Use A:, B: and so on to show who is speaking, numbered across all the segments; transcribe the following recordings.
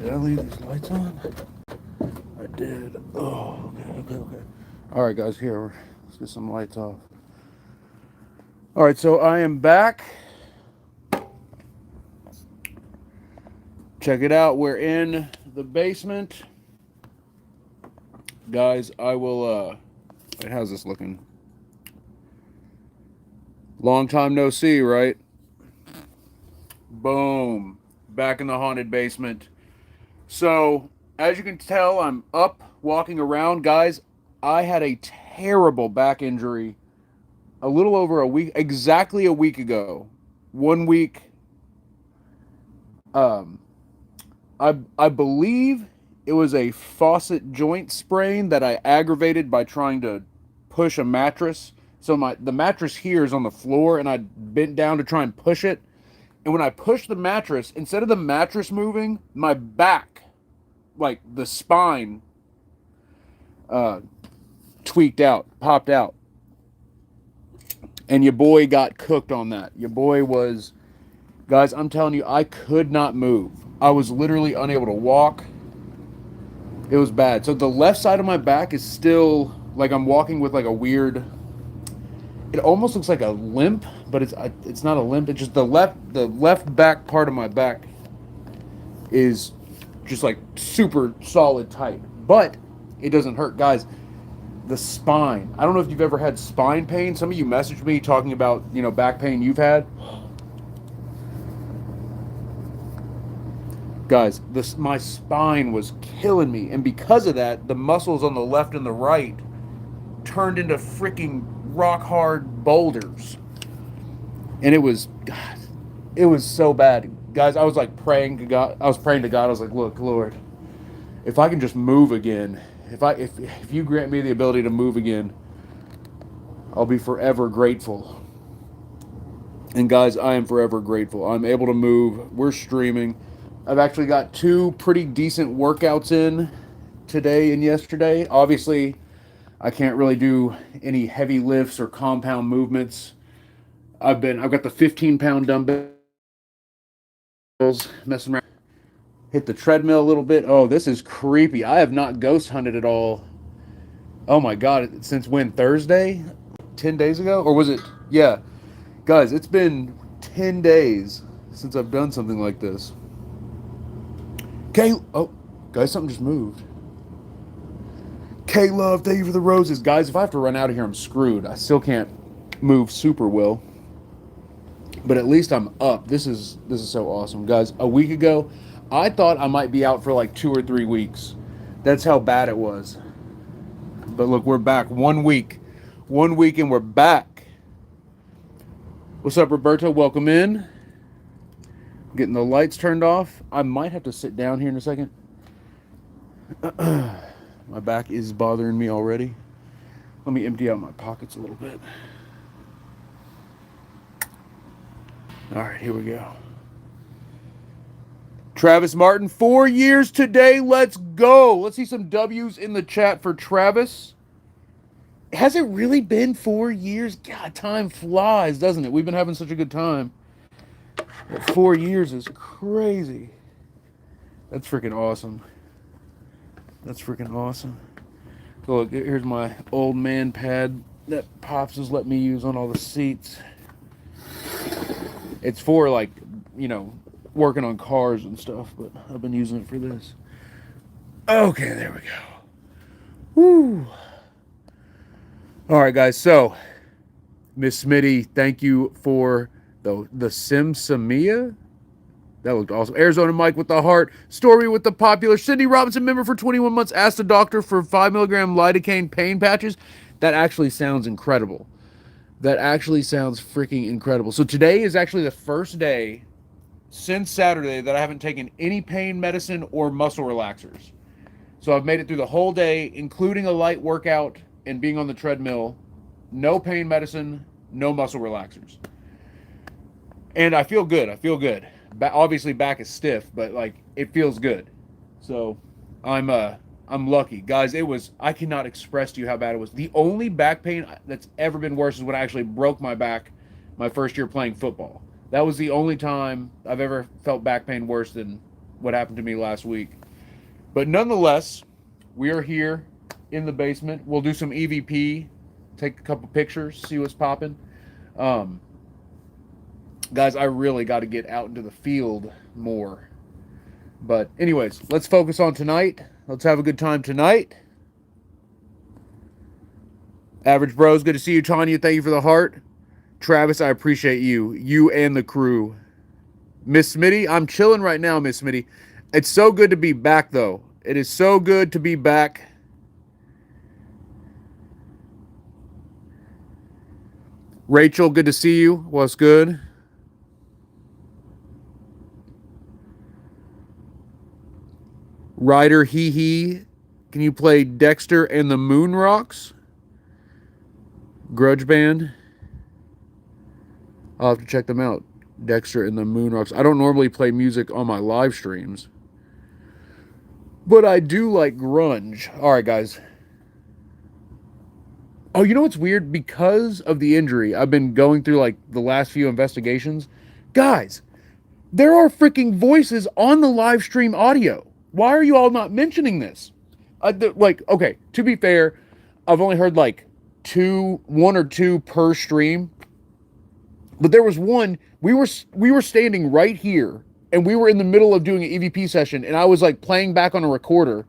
A: Did I leave these lights on? I did. Oh, okay. All right, guys, here. Let's get some lights off. All right, so I am back. Check it out. We're in the basement. Guys, I will, wait, how's this looking? Long time no see, right? Boom. Back in the haunted basement. So, as you can tell, I'm up, walking around. Guys, I had a terrible back injury a little over a week, exactly a week ago. 1 week. Um, I believe it was a faucet joint sprain that I aggravated by trying to push a mattress. So the mattress here is on the floor, and I bent down to try and push it. And when I pushed the mattress, instead of the mattress moving, my back, like the spine, uh, tweaked out, popped out. And your boy got cooked on that. Your boy was, guys, I'm telling you, I could not move. I was literally unable to walk. It was bad. So the left side of my back is still like I'm walking with like a weird. It almost looks like a limp, but it's not a limp. It's just the left back part of my back is just like super solid tight, but it doesn't hurt, guys. The spine. I don't know if you've ever had spine pain. Some of you messaged me talking about back pain you've had. Guys, my spine was killing me, and because of that, the muscles on the left and the right turned into freaking rock hard boulders, and God, it was so bad, guys. I was like praying to God. I was praying to God. I was like, look, Lord, if I can just move again, if you grant me the ability to move again, I'll be forever grateful. And guys, I am forever grateful. I'm able to move. We're streaming. I've actually got two pretty decent workouts in today and yesterday. Obviously, I can't really do any heavy lifts or compound movements. I've got the 15-pound dumbbells messing around. Hit the treadmill a little bit. Oh, this is creepy. I have not ghost hunted at all. Oh my god, since when? Thursday? 10 days ago? Or was it? Yeah. Guys, it's been 10 days since I've done something like this. Okay. Oh, guys, something just moved. K-Love, thank you for the roses. Guys, if I have to run out of here, I'm screwed. I still can't move super well. But at least I'm up. This is so awesome. Guys, a week ago, I thought I might be out for like 2 or 3 weeks. That's how bad it was. But look, we're back. 1 week. 1 week and we're back. What's up, Roberto? Welcome in. Getting the lights turned off. I might have to sit down here in a second. My back is bothering me already. Let me empty out my pockets a little bit. All right, here we go. Travis Martin, 4 years today. Let's go. Let's see some W's in the chat for Travis. Has it really been 4 years? God, time flies, doesn't it? We've been having such a good time. 4 years is crazy. That's freaking awesome. That's freaking awesome. So look, here's my old man pad that Pops has let me use on all the seats. It's for like, working on cars and stuff, but I've been using it for this. Okay, there we go. Woo. All right, guys. So, Miss Smitty, thank you for the Simsamia. That looked awesome. Arizona Mike with the heart. Story with the popular. Cindy Robinson, member for 21 months, asked the doctor for 5 milligram lidocaine pain patches. That actually sounds incredible. That actually sounds freaking incredible. So today is actually the first day since Saturday that I haven't taken any pain medicine or muscle relaxers. So I've made it through the whole day, including a light workout and being on the treadmill. No pain medicine, no muscle relaxers. And I feel good. I feel good. Obviously back is stiff, but like it feels good. So I'm lucky. Guys, I cannot express to you how bad it was. The only back pain that's ever been worse is when I actually broke my back my first year playing football. That was the only time I've ever felt back pain worse than what happened to me last week. But nonetheless, we are here in the basement. We'll do some EVP, take a couple pictures, see what's popping. Guys, I really got to get out into the field more. But anyways, let's focus on tonight. Let's have a good time tonight. Average Bros, good to see you. Tanya, thank you for the heart. Travis, I appreciate you. You and the crew. Miss Smitty, I'm chilling right now, Miss Smitty. It's so good to be back, though. It is so good to be back. Rachel, good to see you. What's good? Ryder, hee. Can you play Dexter and the Moon Rocks? Grudge Band. I'll have to check them out. Dexter and the Moon Rocks. I don't normally play music on my live streams, but I do like grunge. All right, guys. Oh, you know what's weird? Because of the injury, I've been going through like the last few investigations. Guys, there are freaking voices on the live stream audio. Why are you all not mentioning this? Okay, to be fair, I've only heard like one or two per stream. But there was one, we were standing right here, and we were in the middle of doing an EVP session, and I was like playing back on a recorder.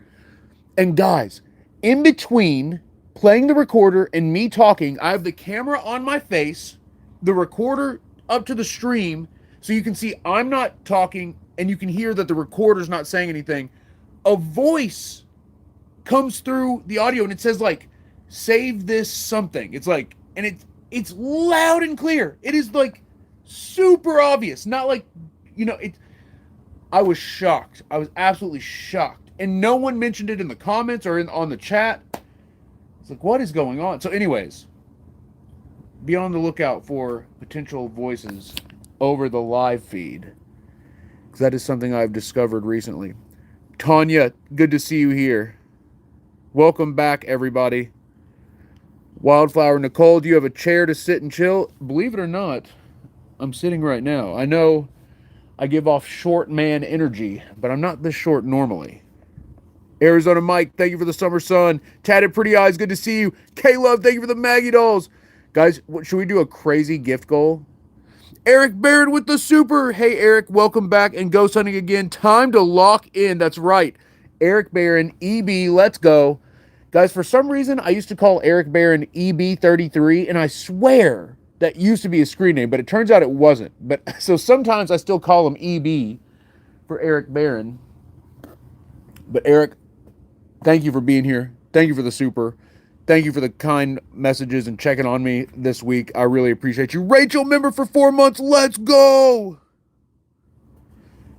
A: And guys, in between playing the recorder and me talking, I have the camera on my face, the recorder up to the stream, so you can see I'm not talking, and you can hear that the recorder's not saying anything. A voice comes through the audio, and it says like, save this something. It's like, and it's loud and clear. It is like super obvious. Not like, I was shocked. I was absolutely shocked. And no one mentioned it in the comments or on the chat. It's like, what is going on? So anyways, be on the lookout for potential voices over the live feed, because that is something I've discovered recently. Tanya, good to see you here. Welcome back, everybody. Wildflower Nicole, do you have a chair to sit and chill? Believe it or not, I'm sitting right now. I know I give off short man energy, but I'm not this short normally. Arizona Mike, thank you for the summer sun. Tatted Pretty Eyes, good to see you. K-Love, thank you for the Maggie dolls. Guys, should we do a crazy gift goal? Eric Barron with the super. Hey, Eric, welcome back and ghost hunting again. Time to lock in. That's right. Eric Barron, EB, let's go. Guys, for some reason, I used to call Eric Barron EB33, and I swear that used to be a screen name, but it turns out it wasn't. But so sometimes I still call him EB for Eric Barron. But Eric, thank you for being here. Thank you for the super. Thank you for the kind messages and checking on me this week. I really appreciate you. Rachel, member for 4 months. Let's go.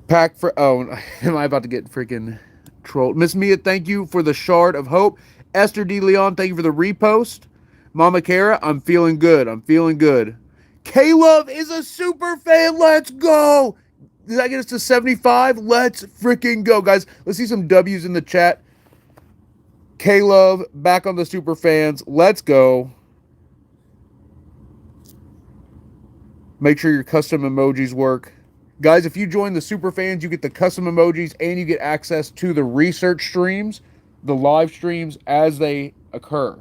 A: Pack for, oh, am I about to get freaking trolled? Miss Mia, thank you for the shard of hope. Esther D. Leon, thank you for the repost. Mama Kara, I'm feeling good. I'm feeling good. K-Love is a super fan. Let's go. Did that get us to 75? Let's freaking go, guys. Let's see some W's in the chat. K-Love, back on the super fans. Let's go. Make sure your custom emojis work. Guys, if you join the super fans, you get the custom emojis and you get access to the research streams, the live streams as they occur,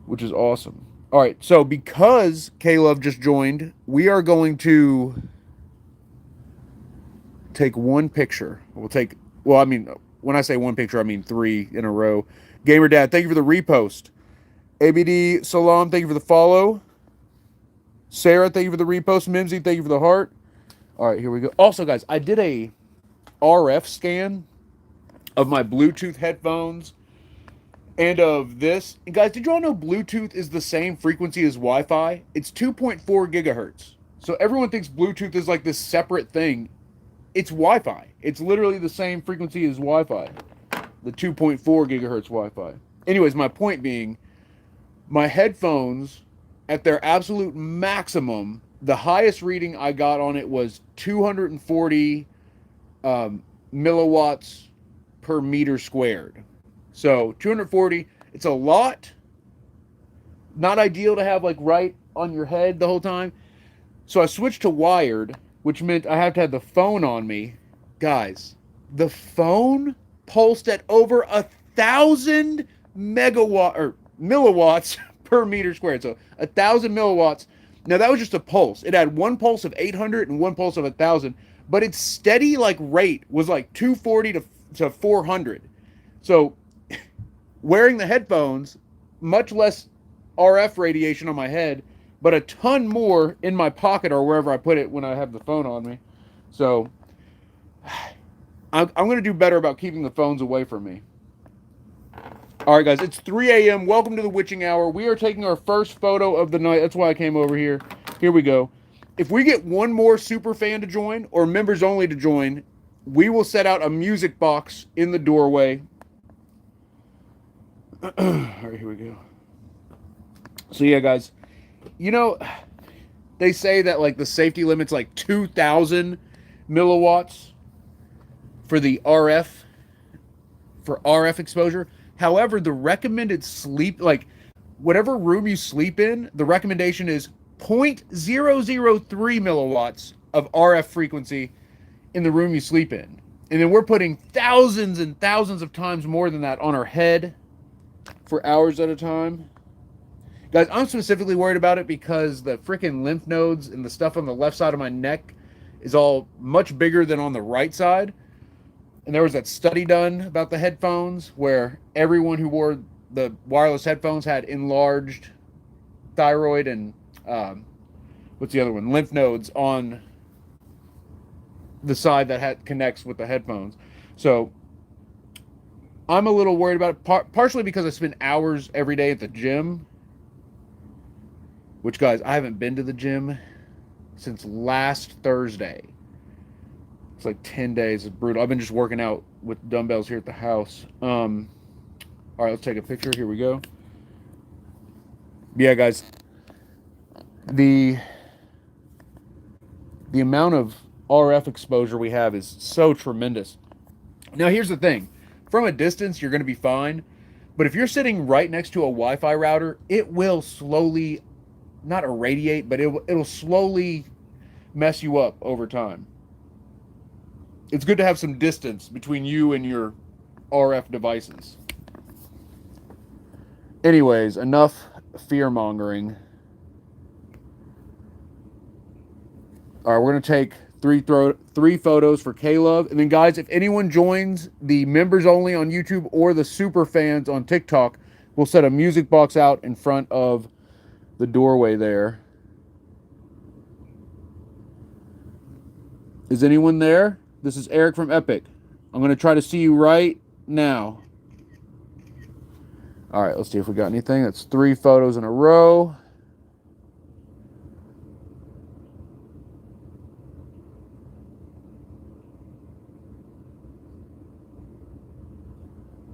A: which is awesome. All right, so because K-Love just joined, we are going to take one picture. When I say one picture, I mean 3 in a row. Gamer Dad, thank you for the repost. ABD Salam, thank you for the follow. Sarah, thank you for the repost. Mimsy, thank you for the heart. All right, here we go. Also, guys, I did a RF scan of my Bluetooth headphones and of this. And guys, did you all know Bluetooth is the same frequency as Wi-Fi? It's 2.4 gigahertz. So everyone thinks Bluetooth is like this separate thing. It's Wi-Fi. It's literally the same frequency as Wi-Fi. The 2.4 gigahertz Wi-Fi. Anyways, my point being, my headphones, at their absolute maximum, the highest reading I got on it was 240 milliwatts per meter squared. So 240, it's a lot. Not ideal to have like right on your head the whole time. So I switched to wired, which meant I have to have the phone on me Guys, the phone pulsed at over 1,000 megawatt or milliwatts per meter squared. So 1,000 milliwatts. Now that was just a pulse. It had one pulse of 800 and one pulse of 1,000, but its steady like rate was like 240 to 400. So wearing the headphones, much less RF radiation on my head, but a ton more in my pocket or wherever I put it when I have the phone on me. So I'm going to do better about keeping the phones away from me. All right, guys, it's 3 a.m. Welcome to the witching hour. We are taking our first photo of the night. That's why I came over here. Here we go. If we get one more super fan to join or members only to join, we will set out a music box in the doorway. All right, here we go. So yeah, guys, you know, they say that like the safety limit's like 2,000 milliwatts for the RF exposure. However, the recommended sleep, like whatever room you sleep in, the recommendation is 0.003 milliwatts of RF frequency in the room you sleep in. And then we're putting thousands and thousands of times more than that on our head for hours at a time. Guys, I'm specifically worried about it because the freaking lymph nodes and the stuff on the left side of my neck is all much bigger than on the right side. And there was that study done about the headphones where everyone who wore the wireless headphones had enlarged thyroid and what's the other one? Lymph nodes on the side that connects with the headphones. So I'm a little worried about it, partially because I spend hours every day at the gym. Which, guys, I haven't been to the gym since last Thursday. It's like 10 days. It's brutal. I've been just working out with dumbbells here at the house. All right, let's take a picture. Here we go. Yeah, guys. The amount of RF exposure we have is so tremendous. Now, here's the thing. From a distance, you're going to be fine. But if you're sitting right next to a Wi-Fi router, it will slowly, not irradiate, but it'll slowly mess you up over time. It's good to have some distance between you and your RF devices. Anyways, enough fear-mongering. All right, we're going to take three photos for K-Love. And then, guys, if anyone joins the members only on YouTube or the super fans on TikTok, we'll set a music box out in front of the doorway there. Is anyone there? This is Eric from Epic. I'm going to try to see you right now. All right, let's see if we got anything. That's 3 photos in a row.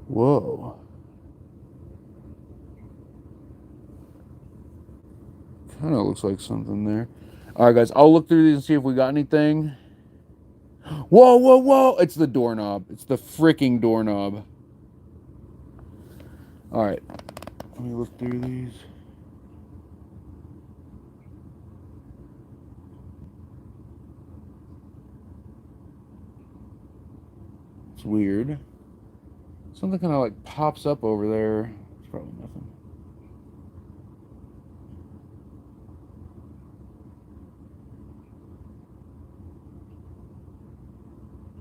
A: Whoa. Kind of looks like something there. All right, guys, I'll look through these and see if we got anything. Whoa, whoa, whoa. It's the doorknob. It's the freaking doorknob. All right. Let me look through these. It's weird. Something kind of like pops up over there. It's probably nothing.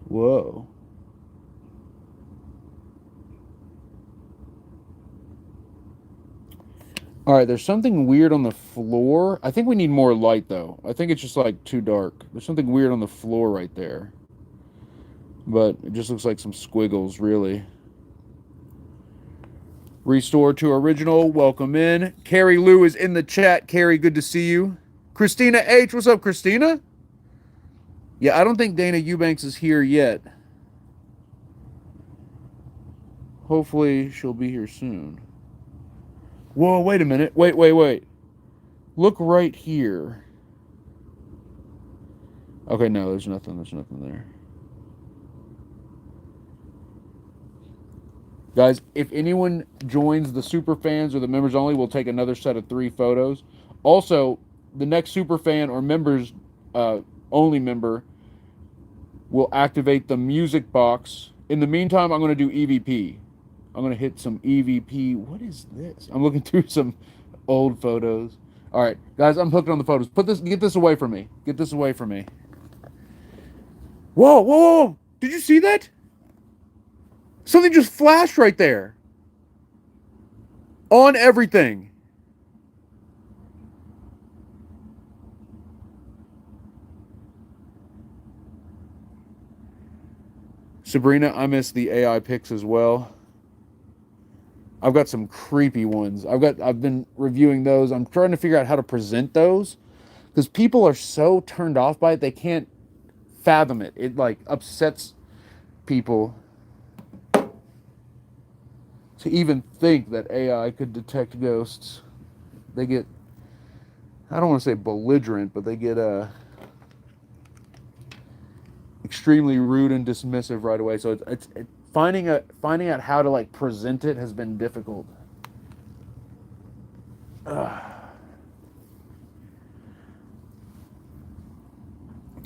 A: Whoa. All right, there's something weird on the floor. I think we need more light, though. I think it's just, like, too dark. There's something weird on the floor right there. But it just looks like some squiggles, really. Restore to original. Welcome in. Carrie Lou is in the chat. Carrie, good to see you. Christina H. What's up, Christina? Yeah, I don't think Dana Eubanks is here yet. Hopefully she'll be here soon. Whoa, wait a minute. Wait. Look right here. Okay, no, there's nothing there. Guys, if anyone joins the super fans or the members only, we'll take another set of 3 photos. Also, the next super fan or members only member will activate the music box. In the meantime, I'm going to do EVP. I'm going to hit some EVP. What is this? I'm looking through some old photos. All right, guys, I'm hooked on the photos. Get this away from me. Get this away from me. Whoa, whoa, whoa. Did you see that? Something just flashed right there. On everything. Sabrina, I miss the AI pics as well. I've got some creepy ones. I've been reviewing those. I'm trying to figure out how to present those because people are so turned off by it they can't fathom it. It like upsets people to even think that AI could detect ghosts. They get, I don't want to say belligerent, but they get extremely rude and dismissive right away. So it's finding out how to like present it has been difficult.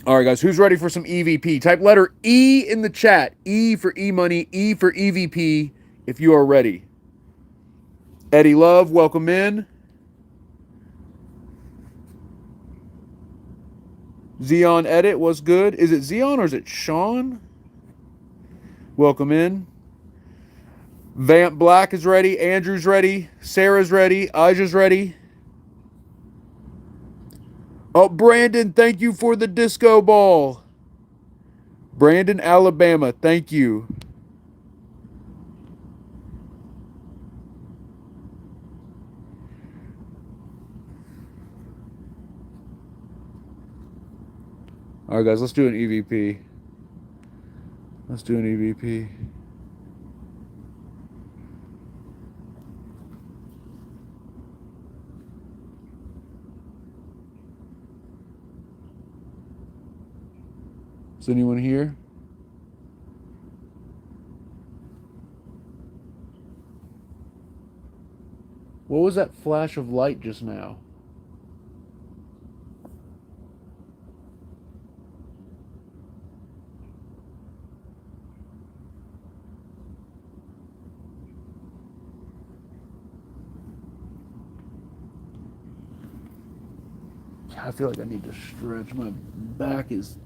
A: All right, guys, who's ready for some EVP? Type letter E in the chat. E for E-money, E for EVP, if you are ready. Eddie Love, welcome in. Xeon Edit, what's good? Is it Xeon or is it Sean? Welcome in. Vamp Black is ready. Andrew's ready. Sarah's ready. Aja's ready. Oh, Brandon, thank you for the disco ball. Brandon, Alabama, thank you. All right, guys, let's do an EVP. Let's do an EVP. Is anyone here? What was that flash of light just now? I feel like I need to stretch. My back is...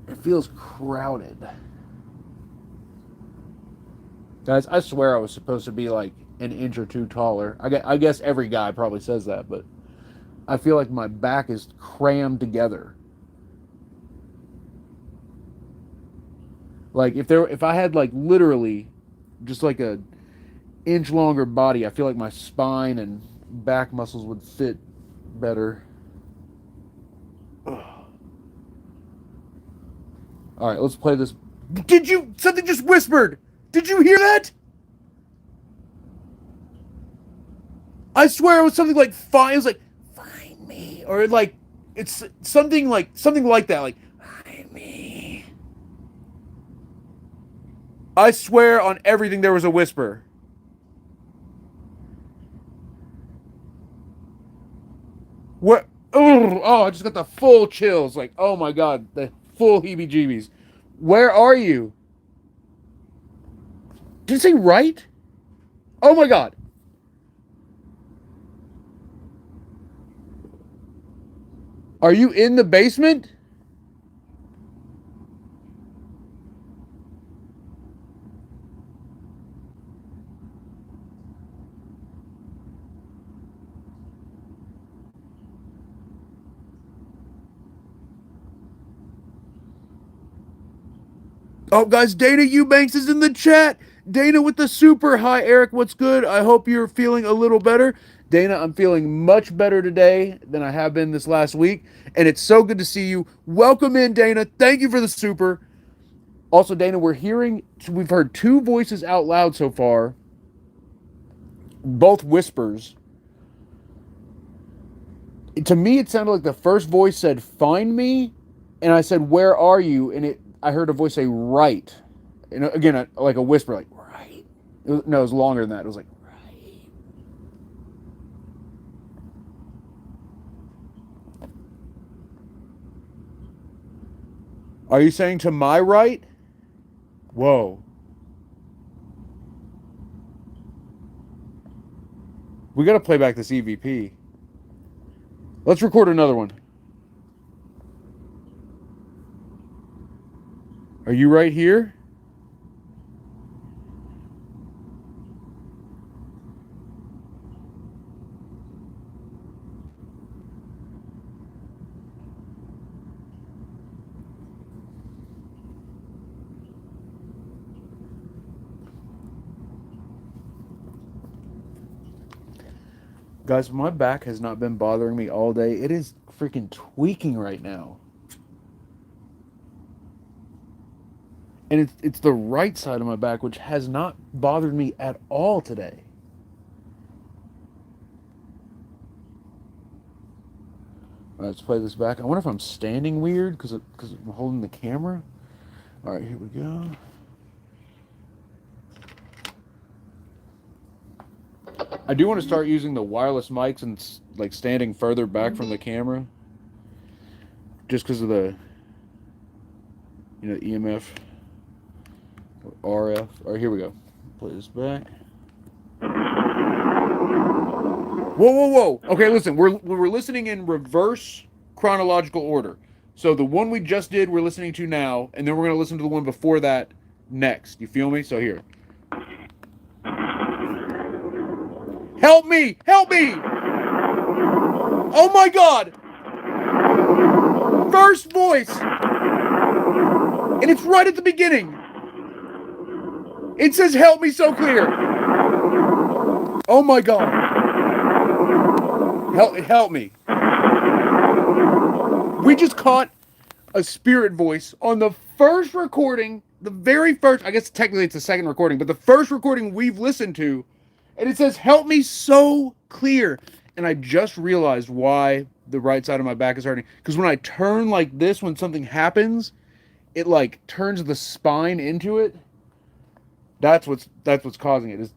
A: It feels crowded. Guys, I swear I was supposed to be like an inch or two taller. I guess every guy probably says that, but I feel like my back is crammed together. Like if I had like literally just like a inch longer body, I feel like my spine and back muscles would fit better. Ugh. All right, let's play this. Something just whispered? Did you hear that? I swear it was something like it was like find me, or like it's something like that, like find me. I swear on everything there was a whisper. What? Oh, I just got the full chills. Like, oh my god, the full heebie-jeebies. Where are you? Did it say right? Oh my god. Are you in the basement? Oh, guys, Dana Eubanks is in the chat. Dana with the super. Hi, Eric. What's good? I hope you're feeling a little better. Dana, I'm feeling much better today than I have been this last week. And it's so good to see you. Welcome in, Dana. Thank you for the super. Also, Dana, we've heard two voices out loud so far, both whispers. To me, it sounded like the first voice said, find me. And I said, where are you? And I heard a voice say, right. And again, like a whisper, like, right. No, it was longer than that. It was like, right. Are you saying to my right? Whoa. We got to play back this EVP. Let's record another one. Are you right here? Guys, my back has not been bothering me all day. It is freaking tweaking right now. And it's the right side of my back, which has not bothered me at all today. All right, let's play this back. I wonder if I'm standing weird because I'm holding the camera. All right, here we go. I do want to start using the wireless mics and like standing further back from the camera, just because of the, EMF, or RF. All right, here we go. Play this back. Whoa, whoa, whoa. Okay, listen, we're listening in reverse chronological order. So the one we just did, we're listening to now, and then we're going to listen to the one before that next. You feel me? So here. Help me! Help me! Oh my God! First voice! And it's right at the beginning. It says, help me so clear. Oh my God. Help me. We just caught a spirit voice on the first recording, the very first, I guess technically it's the second recording, but the first recording we've listened to, and it says, help me so clear. And I just realized why the right side of my back is hurting. Because when I turn like this, when something happens, it like turns the spine into it. That's what's causing it, is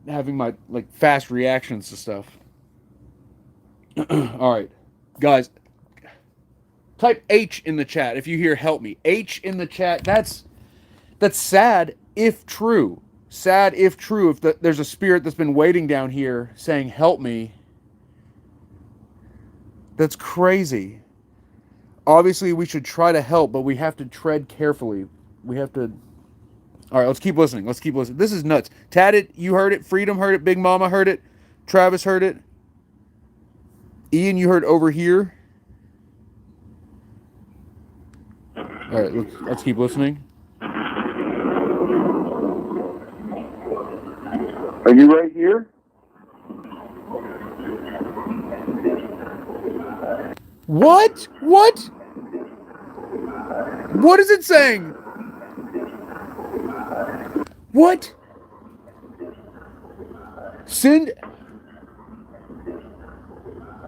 A: having my like fast reactions to stuff. All right, guys, type H in the chat if you hear help me. H in the chat. That's sad if true. Sad if true. If there's a spirit that's been waiting down here saying help me. That's crazy. Obviously, we should try to help, but we have to tread carefully. We have to. All right, let's keep listening. Let's keep listening. This is nuts. Tatted, you heard it. Freedom heard it. Big Mama heard it. Travis heard it. Ian, you heard over here. All right, let's keep listening.
B: Are you right here?
A: What? What? What is it saying? What? Send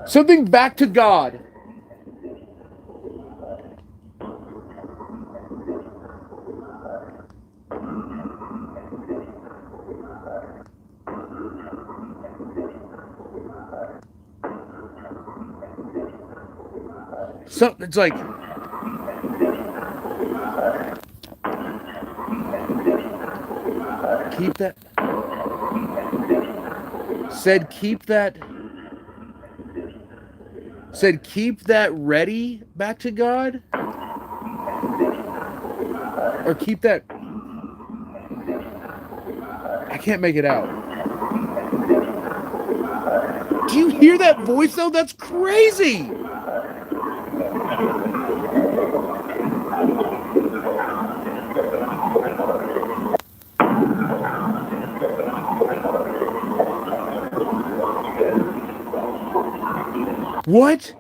A: something back to God. So it's like keep that. Said keep that. Said keep that ready back to God. Or keep that. I can't make it out. Do you hear that voice though? That's crazy. What?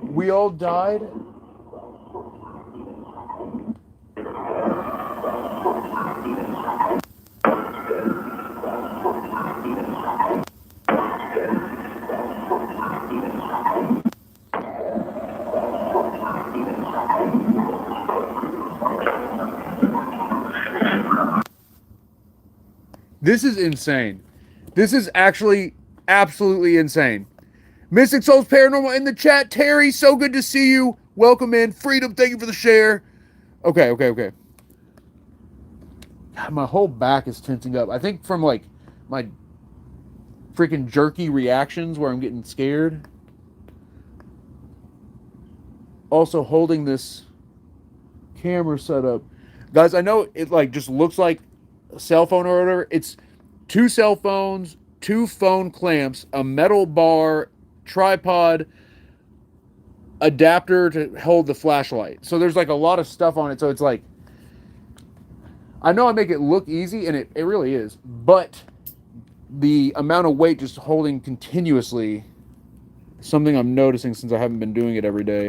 A: We all died? This is insane. This is actually absolutely insane. Mystic Souls Paranormal in the chat. Terry, so good to see you. Welcome in. Freedom, thank you for the share. Okay. God, my whole back is tensing up. I think from like my freaking jerky reactions where I'm getting scared. Also holding this camera setup. Guys, I know it like just looks like a cell phone or whatever. It's 2 cell phones, 2 phone clamps, a metal bar, tripod, adapter to hold the flashlight. So there's like a lot of stuff on it. So it's like, I know I make it look easy, and it really is, but the amount of weight just holding continuously is something I'm noticing since I haven't been doing it every day.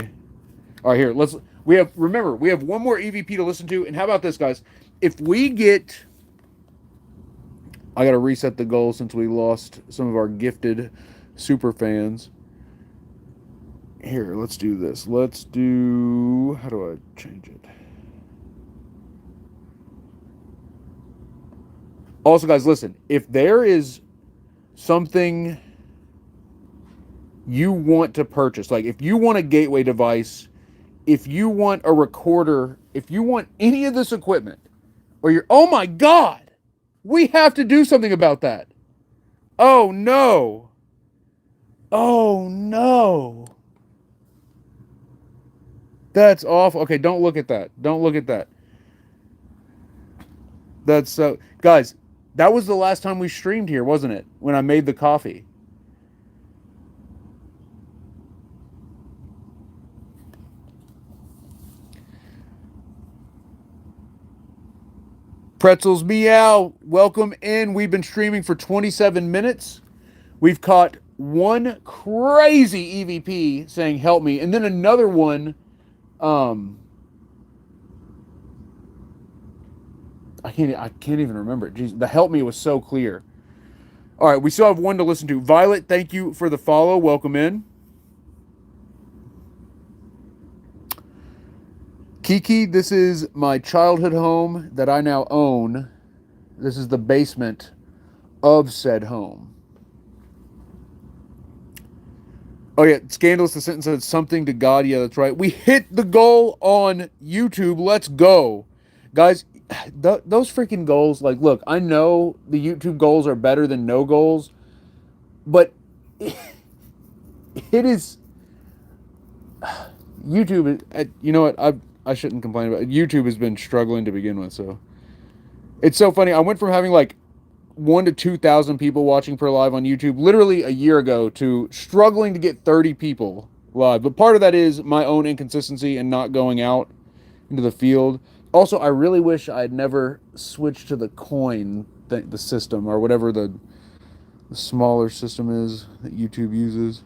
A: All right, here, we have one more EVP to listen to, and how about this, guys? If we get, I got to reset the goal since we lost some of our gifted super fans. Here, let's do this. How do I change it? Also, guys, listen, if there is something you want to purchase, like if you want a gateway device, if you want a recorder, if you want any of this equipment, or oh my God, we have to do something about that. Oh no. That's awful. Okay, don't look at that. That's so, guys, that was the last time we streamed here, wasn't it? When I made the coffee. Pretzels Meow, welcome in. We've been streaming for 27 minutes. We've caught one crazy EVP saying help me, and then another one, I can't even remember it. Jeez, the help me was so clear. All right, we still have one to listen to. Violet, thank you for the follow. Welcome in. Kiki, this is my childhood home that I now own. This is the basement of said home. Oh yeah, scandalous. The sentence said something to God. Yeah, that's right. We hit the goal on YouTube. Let's go, guys. Those freaking goals. Like, look, I know the YouTube goals are better than no goals, but it is YouTube. You know what? I shouldn't complain about it. YouTube has been struggling to begin with, so it's so funny. I went from having like 1,000 to 2,000 people watching per live on YouTube literally a year ago to struggling to get 30 people live. But part of that is my own inconsistency and not going out into the field. Also, I really wish I had never switched to the coin the system, or whatever the smaller system is that YouTube uses.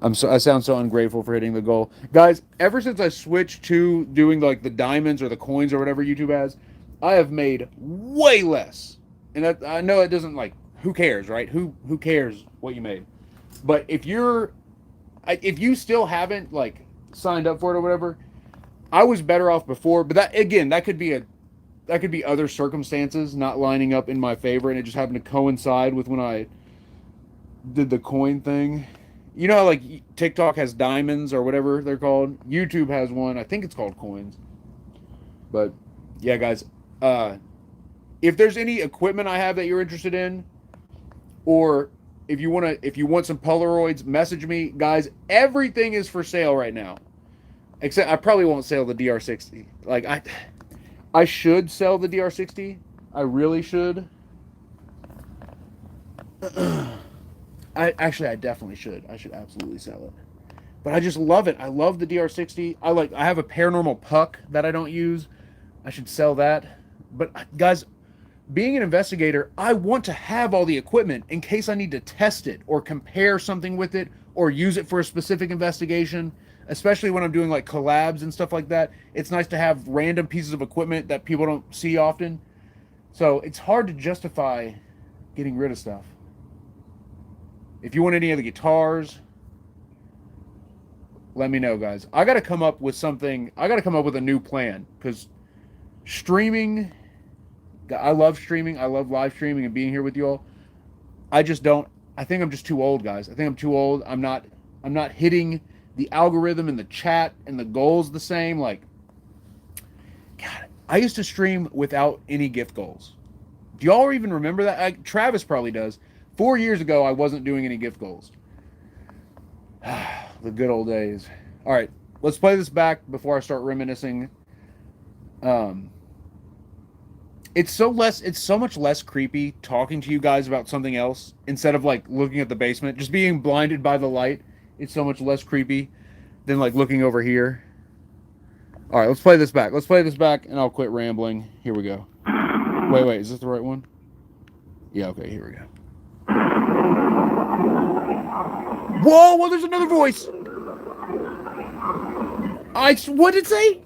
A: I sound so ungrateful for hitting the goal. Guys, ever since I switched to doing like the diamonds or the coins or whatever YouTube has, I have made way less. And I know it doesn't, like, who cares, right? Who cares what you made? But if you still haven't like signed up for it or whatever, I was better off before. But that could be other circumstances not lining up in my favor, and it just happened to coincide with when I did the coin thing. You know how like TikTok has diamonds or whatever they're called? YouTube has one. I think it's called coins. But yeah, guys, if there's any equipment I have that you're interested in, or if you want some Polaroids, message me, guys. Everything is for sale right now, except I probably won't sell the DR60. Like I should sell the DR60. I really should. I definitely should. I should absolutely sell it. But I just love it. I love the DR60. I have a paranormal puck that I don't use. I should sell that. But guys, being an investigator, I want to have all the equipment in case I need to test it or compare something with it or use it for a specific investigation, especially when I'm doing like collabs and stuff like that. It's nice to have random pieces of equipment that people don't see often. So it's hard to justify getting rid of stuff. If you want any of the guitars, let me know, guys. I got to come up with something. I got to come up with a new plan, because streaming, I love streaming. I love live streaming and being here with you all. I just don't I think I'm just too old, guys. I think I'm too old. I'm not hitting the algorithm and the chat and the goals the same. Like, God, I used to stream without any gift goals. Do y'all even remember that? Travis probably does. 4 years ago, I wasn't doing any gift goals. The good old days. All right, let's play this back before I start reminiscing. It's so much less creepy talking to you guys about something else instead of like looking at the basement, just being blinded by the light. It's so much less creepy than like looking over here. All right, let's play this back. Let's play this back, and I'll quit rambling. Here we go. Wait, is this the right one? Yeah, okay, here we go. Whoa, there's another voice. What did it say?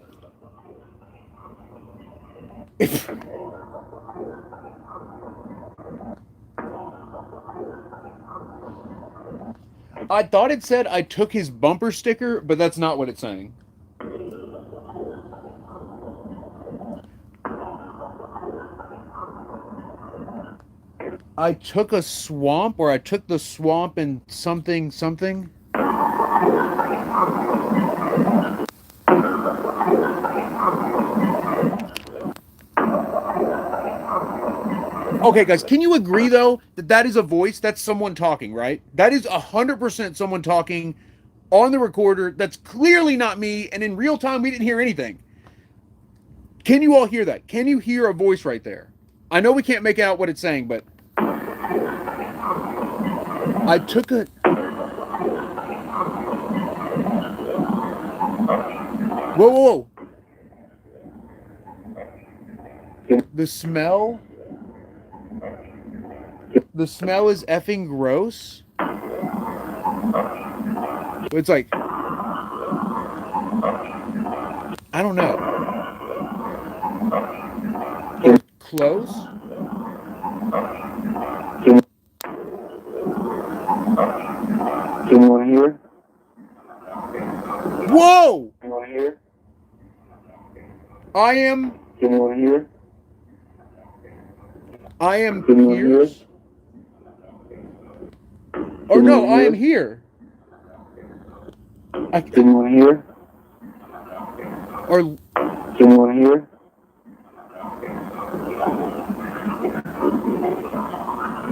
A: I thought it said I took his bumper sticker, but that's not what it's saying. I took a swamp, or I took the swamp and something. Okay, guys, can you agree, though, that that is a voice? That's someone talking, right? That is 100% someone talking on the recorder. That's clearly not me, and in real time, we didn't hear anything. Can you all hear that? Can you hear a voice right there? I know we can't make out what it's saying, but I took a... Whoa. The smell is effing gross. It's like, I don't know. Or close?
B: Can anyone hear?
A: Whoa!
B: Anyone hear?
A: I am
B: Can anyone hear?
A: Pierce. Or no, I am here.
B: Can anyone hear?
A: Or
B: Can anyone hear?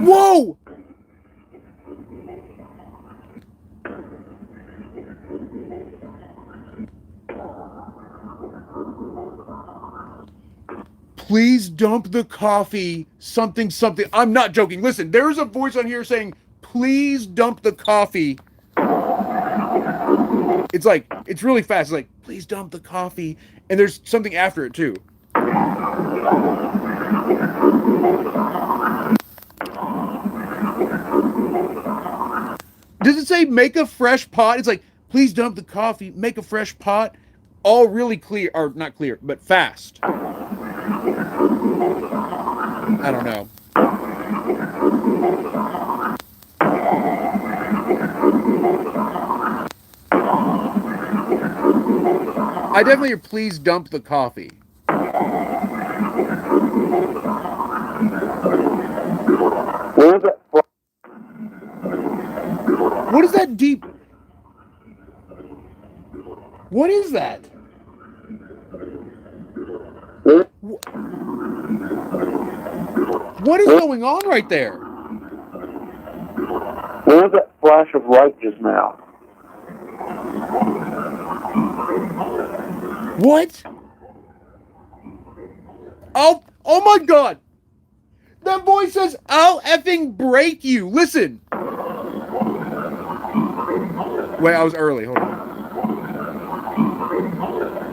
A: whoa! Please dump the coffee. Something. I'm not joking. Listen, there's a voice on here saying, please dump the coffee. It's like, it's really fast. It's like, please dump the coffee. And there's something after it, too. Does it say make a fresh pot? It's like, please dump the coffee, make a fresh pot. All really clear, or not clear, but fast. I don't know. I definitely hear please dump the coffee.
B: Where is that?
A: What is that deep? What is that? What is going on right there?
B: Where is that flash of light just now?
A: What? Oh my God! That voice says, I'll effing break you. Listen. Wait, I was early. Hold on.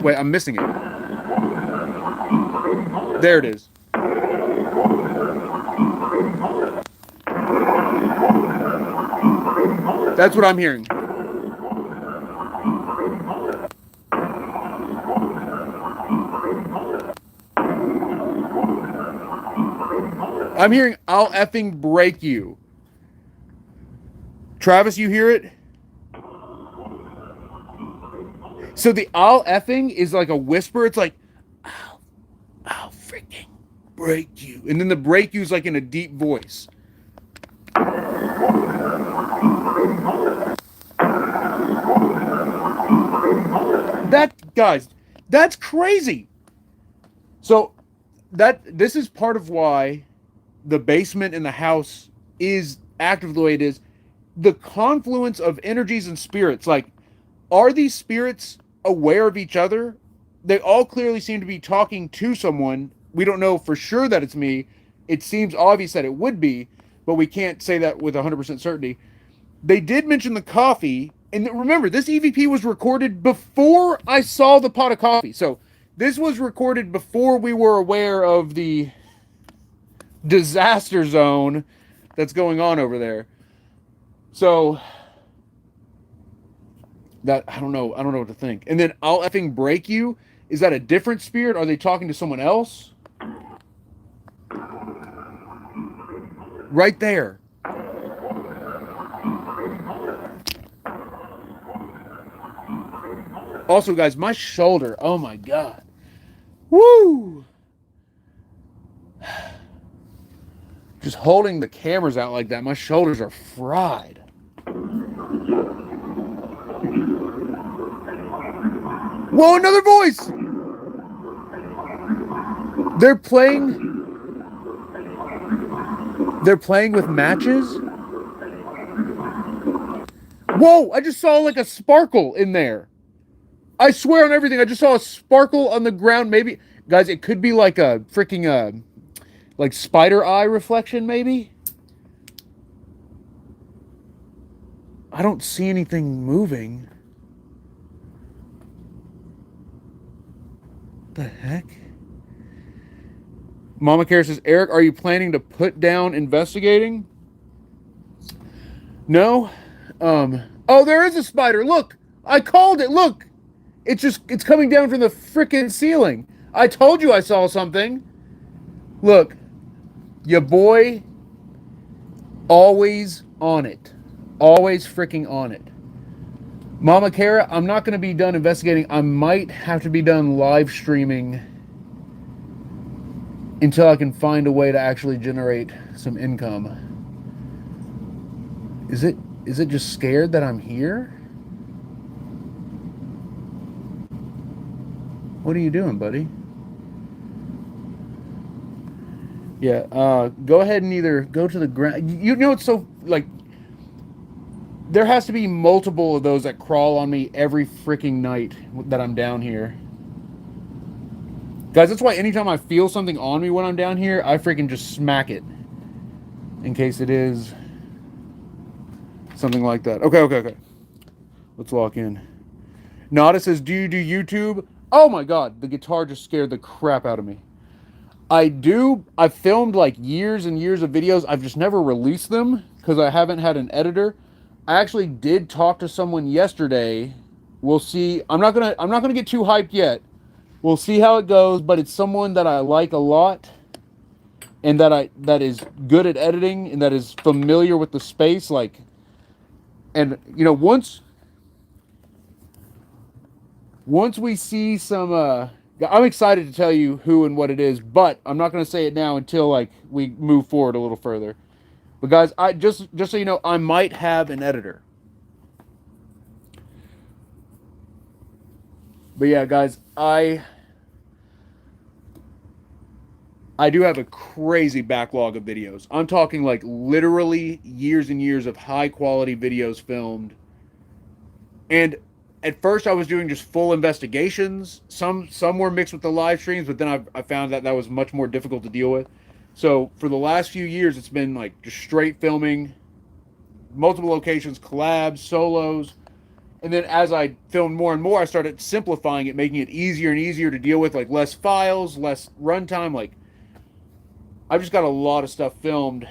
A: Wait, I'm missing it. There it is. That's what I'm hearing. I'm hearing, I'll effing break you. Travis, you hear it? So the I'll effing is like a whisper. It's like, I'll freaking break you. And then the break you is like in a deep voice. That, guys, that's crazy. So this is part of why the basement in the house is active the way it is. The confluence of energies and spirits, like, are these spirits aware of each other? They all clearly seem to be talking to someone. We don't know for sure that it's me. It seems obvious that it would be, but we can't say that with 100% certainty. They did mention the coffee, and remember, this EVP was recorded before I saw the pot of coffee. So this was recorded before we were aware of the disaster zone that's going on over there. So that I don't know what to think. And then I'll effing break you. Is that a different spirit? Are they talking to someone else? Right there. Also, guys, my shoulder. Oh my God. Woo! Just holding the cameras out like that, my shoulders are fried. Whoa, another voice! They're playing with matches? Whoa, I just saw like a sparkle in there. I swear on everything, I just saw a sparkle on the ground. Maybe, guys, it could be like a freaking, like spider eye reflection, maybe? I don't see anything moving. The heck? Mama Care says, Eric, are you planning to put down investigating? No. Oh, there is a spider. Look, I called it. Look, it's coming down from the frickin' ceiling. I told you I saw something. Look, your boy, always on it. Always freaking on it. Mama Kara, I'm not going to be done investigating. I might have to be done live streaming until I can find a way to actually generate some income. Is it just scared that I'm here? What are you doing, buddy? Yeah, go ahead and either go to the ground. You know, it's so, like, there has to be multiple of those that crawl on me every freaking night that I'm down here. Guys, that's why anytime I feel something on me when I'm down here, I freaking just smack it. In case it is something like that. Okay. Let's lock in. Nada says, do you do YouTube? Oh my God, the guitar just scared the crap out of me. I do. I've filmed like years and years of videos. I've just never released them because I haven't had an editor. I actually did talk to someone yesterday. We'll see. I'm not gonna get too hyped yet. We'll see how it goes, but it's someone that I like a lot and that is good at editing and that is familiar with the space, like, and you know, once we see some I'm excited to tell you who and what it is, but I'm not going to say it now until like we move forward a little further. But guys, I just so you know, I might have an editor. But yeah, guys, I do have a crazy backlog of videos. I'm talking like literally years and years of high quality videos filmed. And at first I was doing just full investigations. Some were mixed with the live streams, but then I found that was much more difficult to deal with. So for the last few years, it's been like just straight filming, multiple locations, collabs, solos. And then as I filmed more and more, I started simplifying it, making it easier and easier to deal with, like less files, less runtime. Like, I've just got a lot of stuff filmed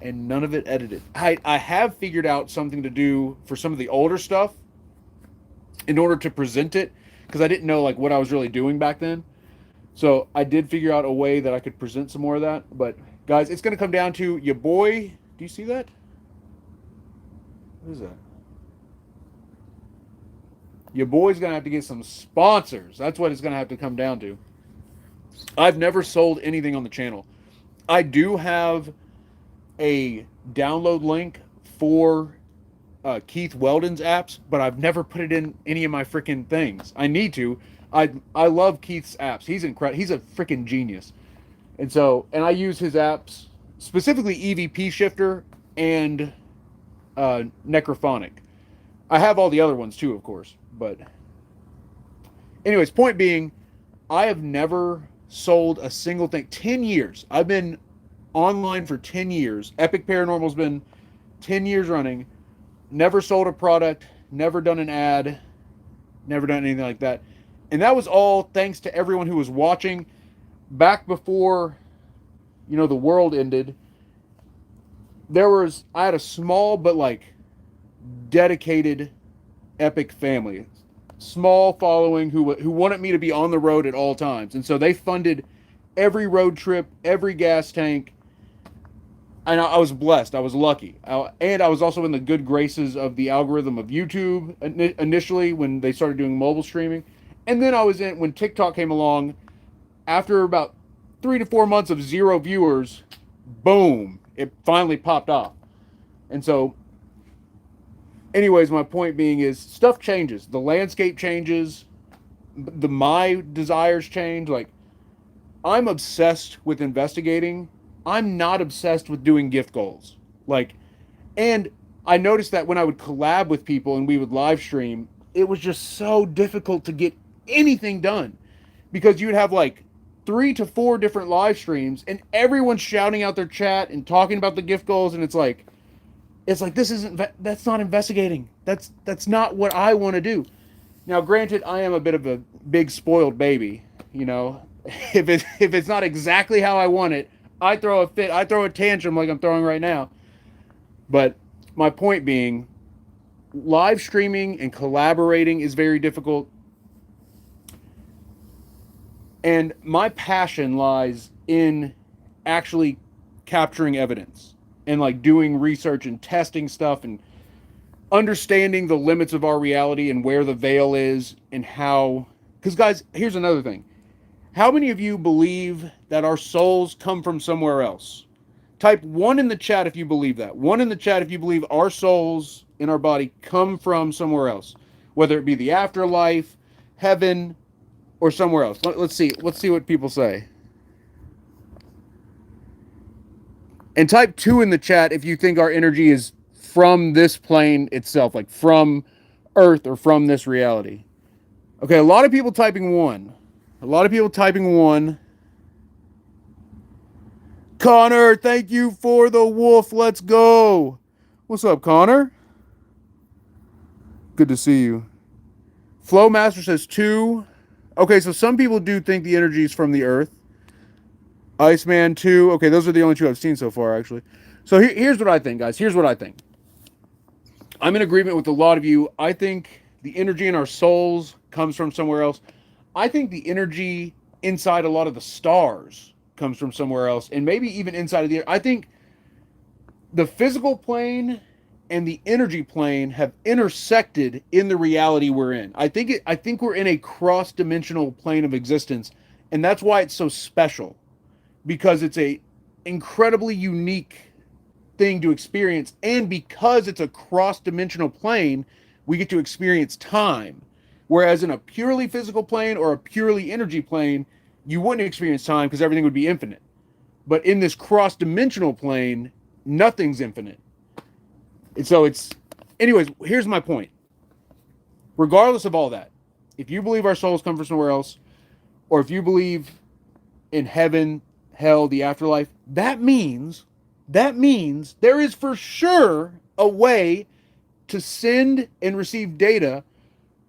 A: and none of it edited. I have figured out something to do for some of the older stuff in order to present it, because I didn't know like what I was really doing back then. So I did figure out a way that I could present some more of that. But guys, it's going to come down to your boy. Do you see that? What is that? Your boy's going to have to get some sponsors. That's what it's going to have to come down to. I've never sold anything on the channel. I do have a download link for Keith Weldon's apps, but I've never put it in any of my freaking things. I need to. I love Keith's apps. He's incredible. He's a freaking genius. And I use his apps, specifically EVP Shifter and Necrophonic. I have all the other ones too, of course. But anyways, point being, I have never sold a single thing. 10 years. I've been online for 10 years. Epic Paranormal's been 10 years running. Never sold a product, never done an ad, never done anything like that. And that was all thanks to everyone who was watching back before, the world ended. I had a small but like dedicated Epic family, small following who wanted me to be on the road at all times. And so they funded every road trip, every gas tank. And I was blessed. I was lucky. And I was also in the good graces of the algorithm of YouTube initially when they started doing mobile streaming. And then I was in, when TikTok came along, after about 3 to 4 months of 0 viewers, boom, it finally popped off. And so, anyways, my point being is stuff changes. The landscape changes. My desires change. Like, I'm obsessed with investigating. I'm not obsessed with doing gift goals. And I noticed that when I would collab with people and we would live stream, it was just so difficult to get anything done because you'd have like 3 to 4 different live streams and everyone's shouting out their chat and talking about the gift goals. And it's like, that's not investigating. That's not what I want to do. Now, granted, I am a bit of a big spoiled baby, if it's not exactly how I want it, I throw a fit. I throw a tantrum like I'm throwing right now. But my point being, live streaming and collaborating is very difficult. And my passion lies in actually capturing evidence and like doing research and testing stuff and understanding the limits of our reality and where the veil is and how. Because, guys, here's another thing. How many of you believe that our souls come from somewhere else? Type 1 in the chat if you believe that. 1 in the chat if you believe our souls in our body come from somewhere else. Whether it be the afterlife, heaven, or somewhere else. Let's see. Let's see what people say. And type 2 in the chat if you think our energy is from this plane itself. Like from Earth or from this reality. Okay, a lot of people typing 1. A lot of people typing 1. Connor, thank you for the wolf. Let's go. What's up, Connor? Good to see you. Flowmaster says 2. Okay, so some people do think the energy is from the earth. Iceman 2. Okay, those are the only 2 I've seen so far, actually. So here's what I think, guys. Here's what I think. I'm in agreement with a lot of you. I think the energy in our souls comes from somewhere else. I think the energy inside a lot of the stars comes from somewhere else, and maybe even inside of the. I think the physical plane and the energy plane have intersected in the reality we're in. I think we're in a cross-dimensional plane of existence, and that's why it's so special, because it's a incredibly unique thing to experience, and because it's a cross-dimensional plane, we get to experience time. Whereas in a purely physical plane or a purely energy plane, you wouldn't experience time because everything would be infinite. But in this cross-dimensional plane, nothing's infinite. And so anyways, here's my point. Regardless of all that, if you believe our souls come from somewhere else, or if you believe in heaven, hell, the afterlife, that means there is for sure a way to send and receive data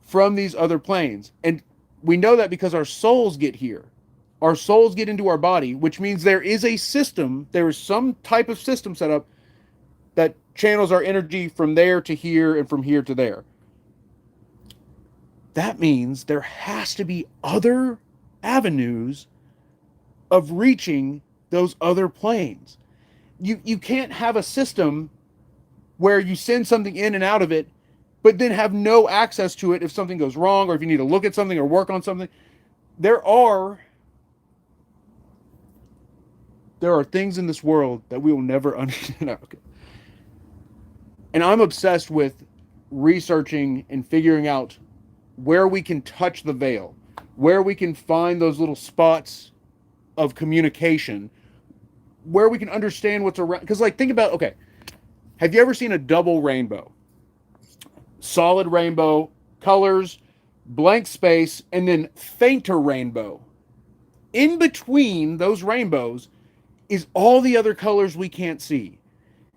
A: from these other planes. And we know that because our souls get here. Our souls get into our body, which means there is a system, there is some type of system set up that channels our energy from there to here and from here to there. That means there has to be other avenues of reaching those other planes. You can't have a system where you send something in and out of it, but then have no access to it if something goes wrong or if you need to look at something or work on something. There are things in this world that we will never understand. No, okay. And I'm obsessed with researching and figuring out where we can touch the veil, where we can find those little spots of communication, where we can understand what's around. Because, like, think about, okay, have you ever seen a double rainbow? Solid rainbow, colors, blank space, and then fainter rainbow. In between those rainbows is all the other colors we can't see.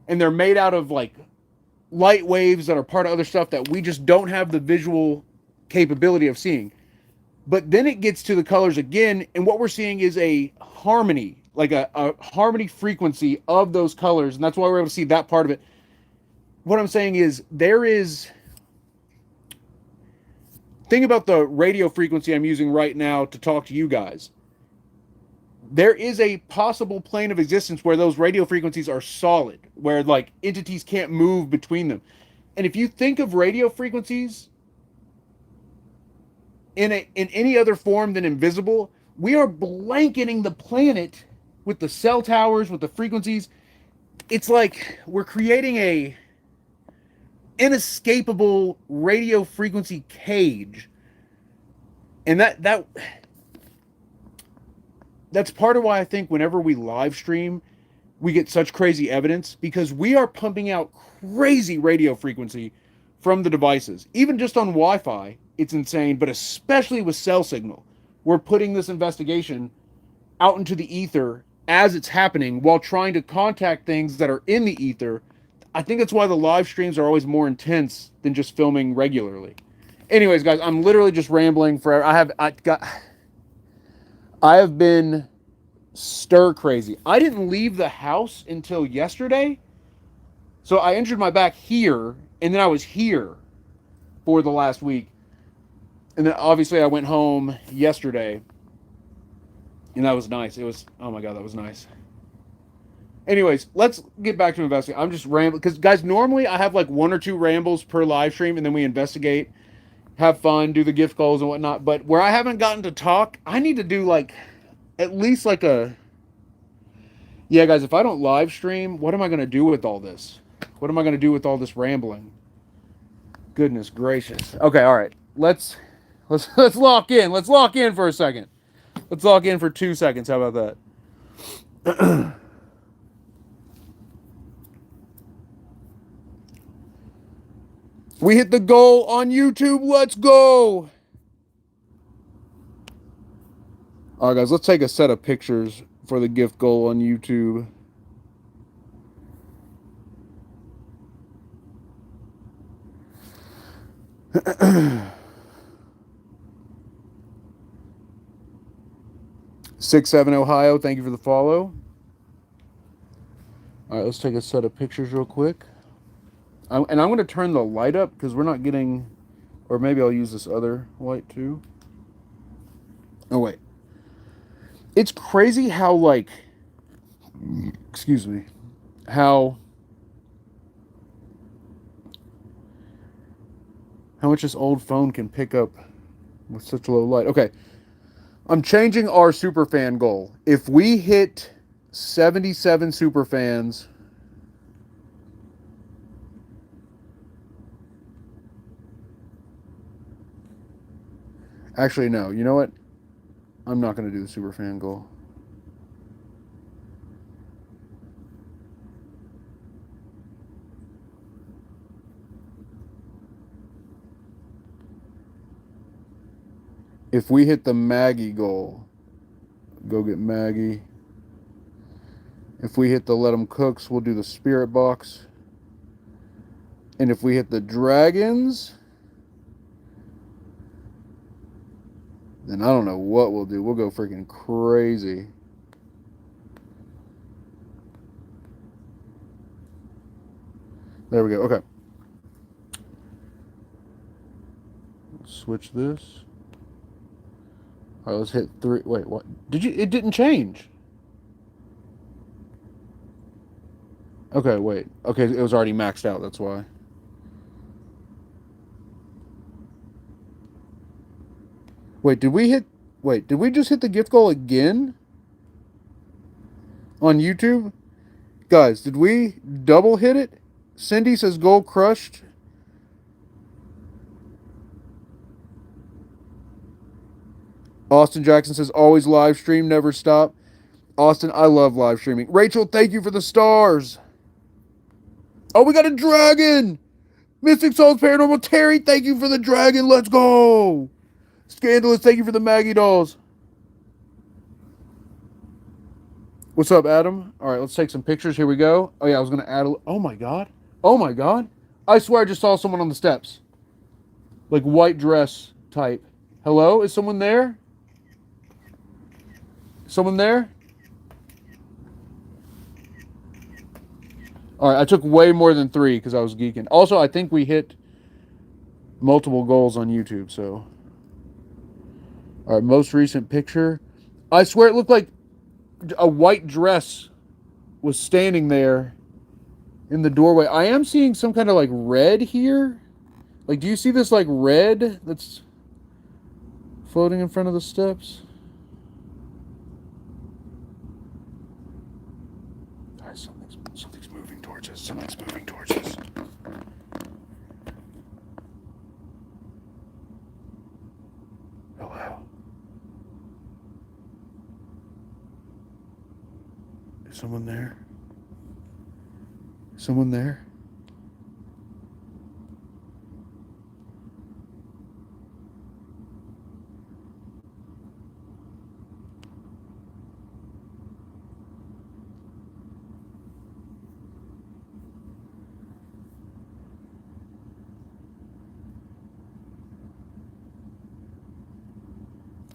A: And they're made out of, like, light waves that are part of other stuff that we just don't have the visual capability of seeing. But then it gets to the colors again, and what we're seeing is a harmony, like a harmony frequency of those colors, and that's why we're able to see that part of it. What I'm saying is there is... Think about the radio frequency I'm using right now to talk to you guys. There is a possible plane of existence where those radio frequencies are solid, where, like, entities can't move between them. And if you think of radio frequencies in any other form than invisible, we are blanketing the planet with the cell towers, with the frequencies. It's like we're creating a inescapable radio frequency cage. And that's part of why I think whenever we live stream, we get such crazy evidence, because we are pumping out crazy radio frequency from the devices. Even just on Wi-Fi, it's insane, but especially with cell signal. We're putting this investigation out into the ether as it's happening while trying to contact things that are in the ether. I think that's why the live streams are always more intense than just filming regularly. Anyways, guys, I'm literally just rambling forever. I have been stir crazy. I didn't leave the house until yesterday. So I injured my back here, and then I was here for the last week. And then obviously I went home yesterday. And that was nice. It was, oh my God, that was nice. Anyways, let's get back to investigating. I'm just rambling. Because, guys, normally I have like 1 or 2 rambles per live stream, and then we investigate, have fun, do the gift goals and whatnot. But where I haven't gotten to talk, I need to do like at least like a... Yeah, guys, if I don't live stream, what am I going to do with all this? What am I going to do with all this rambling? Goodness gracious. Okay, all right. Let's lock in. Let's lock in for a second. Let's lock in for 2 seconds. How about that? We hit the goal on YouTube. Let's go. All right, guys, let's take a set of pictures for the gift goal on YouTube. Six seven Ohio, thank you for the follow. All right, let's take a set of pictures real quick. And I'm going to turn the light up because we're not getting... Or maybe I'll use this other light too. Oh, wait. It's crazy how, like... Excuse me. How much this old phone can pick up with such low light. Okay. I'm changing our superfan goal. If we hit 77 superfans... Actually, no. You know what? I'm not going to do the superfan goal. If we hit the Maggie goal, go get Maggie. If we hit the Let 'em Cooks, we'll do the Spirit Box. And if we hit the Dragons, then I don't know what we'll do. We'll go freaking crazy. There we go. Okay. Switch this. All right, let's hit 3. Wait, what? It didn't change. Okay, wait. Okay, it was already maxed out. That's why. Wait, did we just hit the gift goal again? On YouTube? Guys, did we double hit it? Cindy says goal crushed. Austin Jackson says always live stream, never stop. Austin, I love live streaming. Rachel, thank you for the stars. Oh, we got a dragon. Mystic Souls Paranormal. Terry, thank you for the dragon. Let's go. Scandalous, thank you for the Maggie dolls. What's up, Adam? All right, let's take some pictures. Here we go. Oh, yeah, I was going to add a... Oh, my God. Oh, my God. I swear I just saw someone on the steps. Like white dress type. Hello? Is someone there? Someone there? All right, I took way more than 3 because I was geeking. Also, I think we hit multiple goals on YouTube, so... All right, most recent picture. I swear it looked like a white dress was standing there in the doorway. I am seeing some kind of like red here. Like, do you see this like red that's floating in front of the steps? All right, something's moving towards us. Something's moving towards us. Hello. Is someone there? Someone there?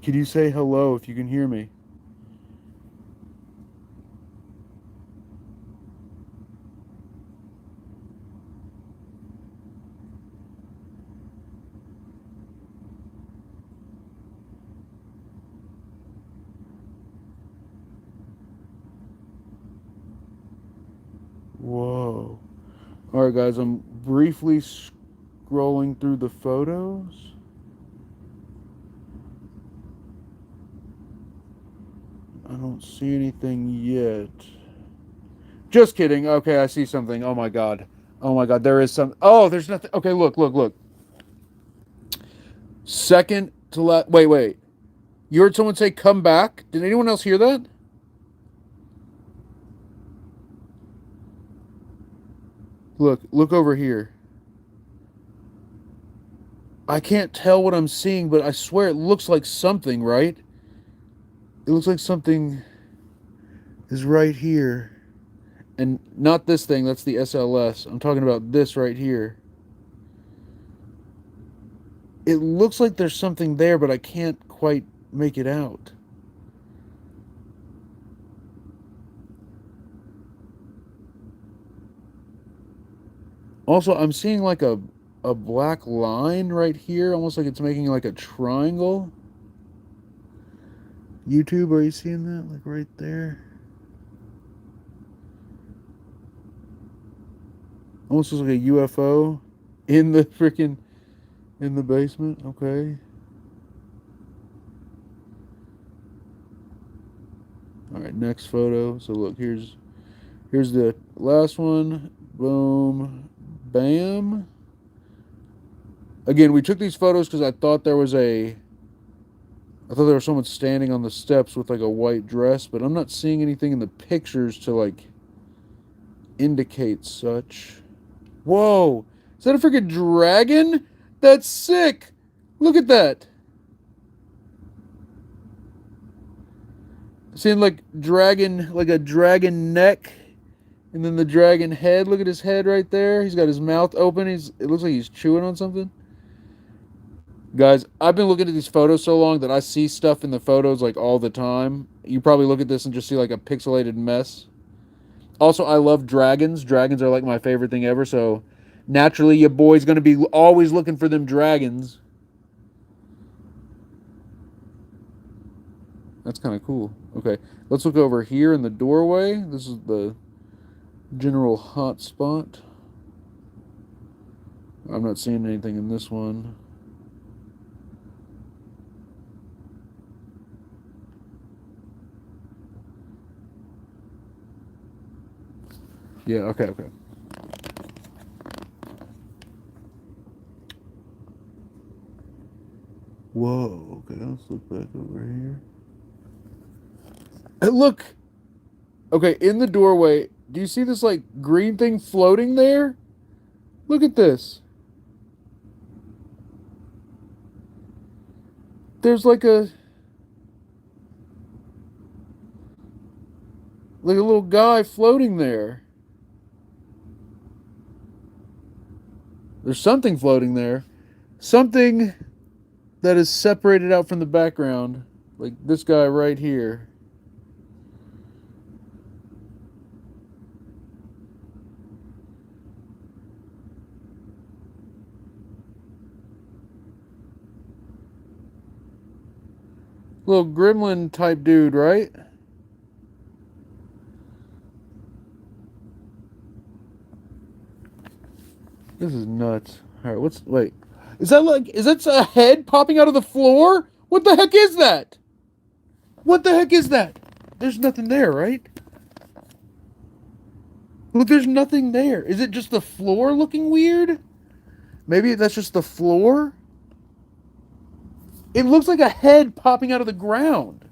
A: Can you say hello if you can hear me? Whoa. All right, guys, I'm briefly scrolling through the photos. I don't see anything yet. Just kidding. Okay, I see something. Oh my God. Oh my God. There is some. Oh, there's nothing. Okay, look. Second to last. Wait. You heard someone say come back? Did anyone else hear that? Look over here. I can't tell what I'm seeing, but I swear it looks like something, right? It looks like something is right here. And not this thing, that's the SLS. I'm talking about this right here. It looks like there's something there, but I can't quite make it out. Also, I'm seeing like a black line right here, almost like it's making like a triangle. YouTube, are you seeing that? Like right there? Almost looks like a UFO in the freaking in the basement. Okay. All right, next photo. So look, here's the last one. Boom, bam. Again, we took these photos because I thought there was someone standing on the steps with like a white dress, but I'm not seeing anything in the pictures to like indicate such. Whoa, is that a freaking dragon? That's sick. Look at that. Seeing like a dragon neck, and then the dragon head. Look at his head right there. He's got his mouth open. It looks like he's chewing on something. Guys, I've been looking at these photos so long that I see stuff in the photos like all the time. You probably look at this and just see like a pixelated mess. Also, I love dragons. Dragons are like my favorite thing ever, so naturally your boy's going to be always looking for them dragons. That's kind of cool. Okay, let's look over here in the doorway. This is the general hot spot. I'm not seeing anything in this one. Yeah, okay. Whoa, okay, let's look back over here. Hey, look! Okay, in the doorway, do you see this, like, green thing floating there? Look at this. There's like a little guy floating there. There's something floating there. Something that is separated out from the background. Like this guy right here. Little gremlin type dude, right? This is nuts. Alright, wait. Is that a head popping out of the floor? What the heck is that? What the heck is that? There's nothing there, right? Look, there's nothing there. Is it just the floor looking weird? Maybe that's just the floor? It looks like a head popping out of the ground.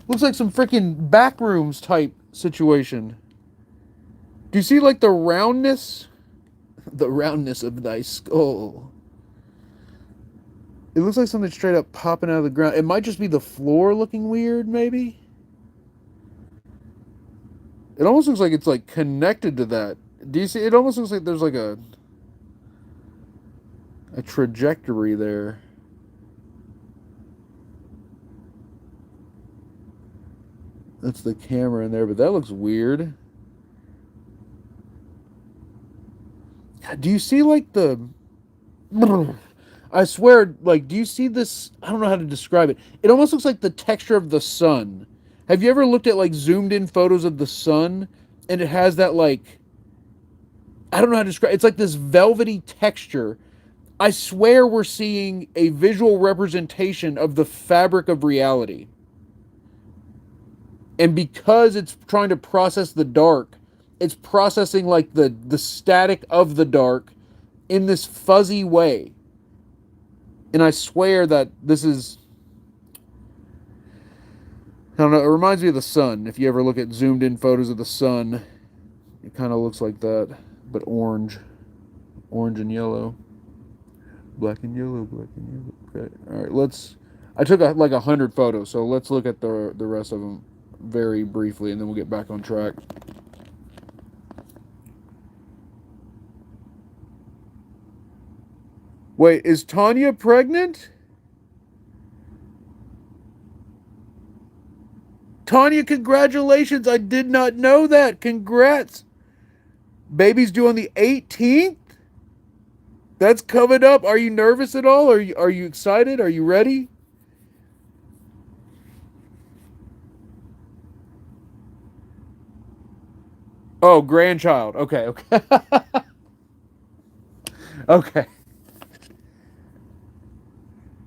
A: Looks like some freaking backrooms type situation. Do you see like the roundness? The roundness of thy skull. It looks like something straight up popping out of the ground. It might just be the floor looking weird, maybe? It almost looks like it's like connected to that. Do you see? It almost looks like there's like a trajectory there. That's the camera in there, but that looks weird. Do you see like the... I swear, like, do you see this? I don't know how to describe it. It almost looks like the texture of the sun. Have you ever looked at like zoomed in photos of the sun and it has that like... I don't know how to describe it. It's like this velvety texture. I swear we're seeing a visual representation of the fabric of reality. And because it's trying to process the dark, it's processing like the static of the dark in this fuzzy way. And I swear that this is... I don't know, it reminds me of the sun. If you ever look at zoomed in photos of the sun, it kind of looks like that, but orange. Orange and yellow. Black and yellow, black and yellow. Okay, all right, let's... I took like 100 photos, so let's look at the rest of them very briefly, and then we'll get back on track. Wait, is Tanya pregnant? Tanya, congratulations. I did not know that. Congrats. Baby's due on the 18th? That's coming up. Are you nervous at all? Are you excited? Are you ready? Oh, grandchild. Okay, okay. Okay.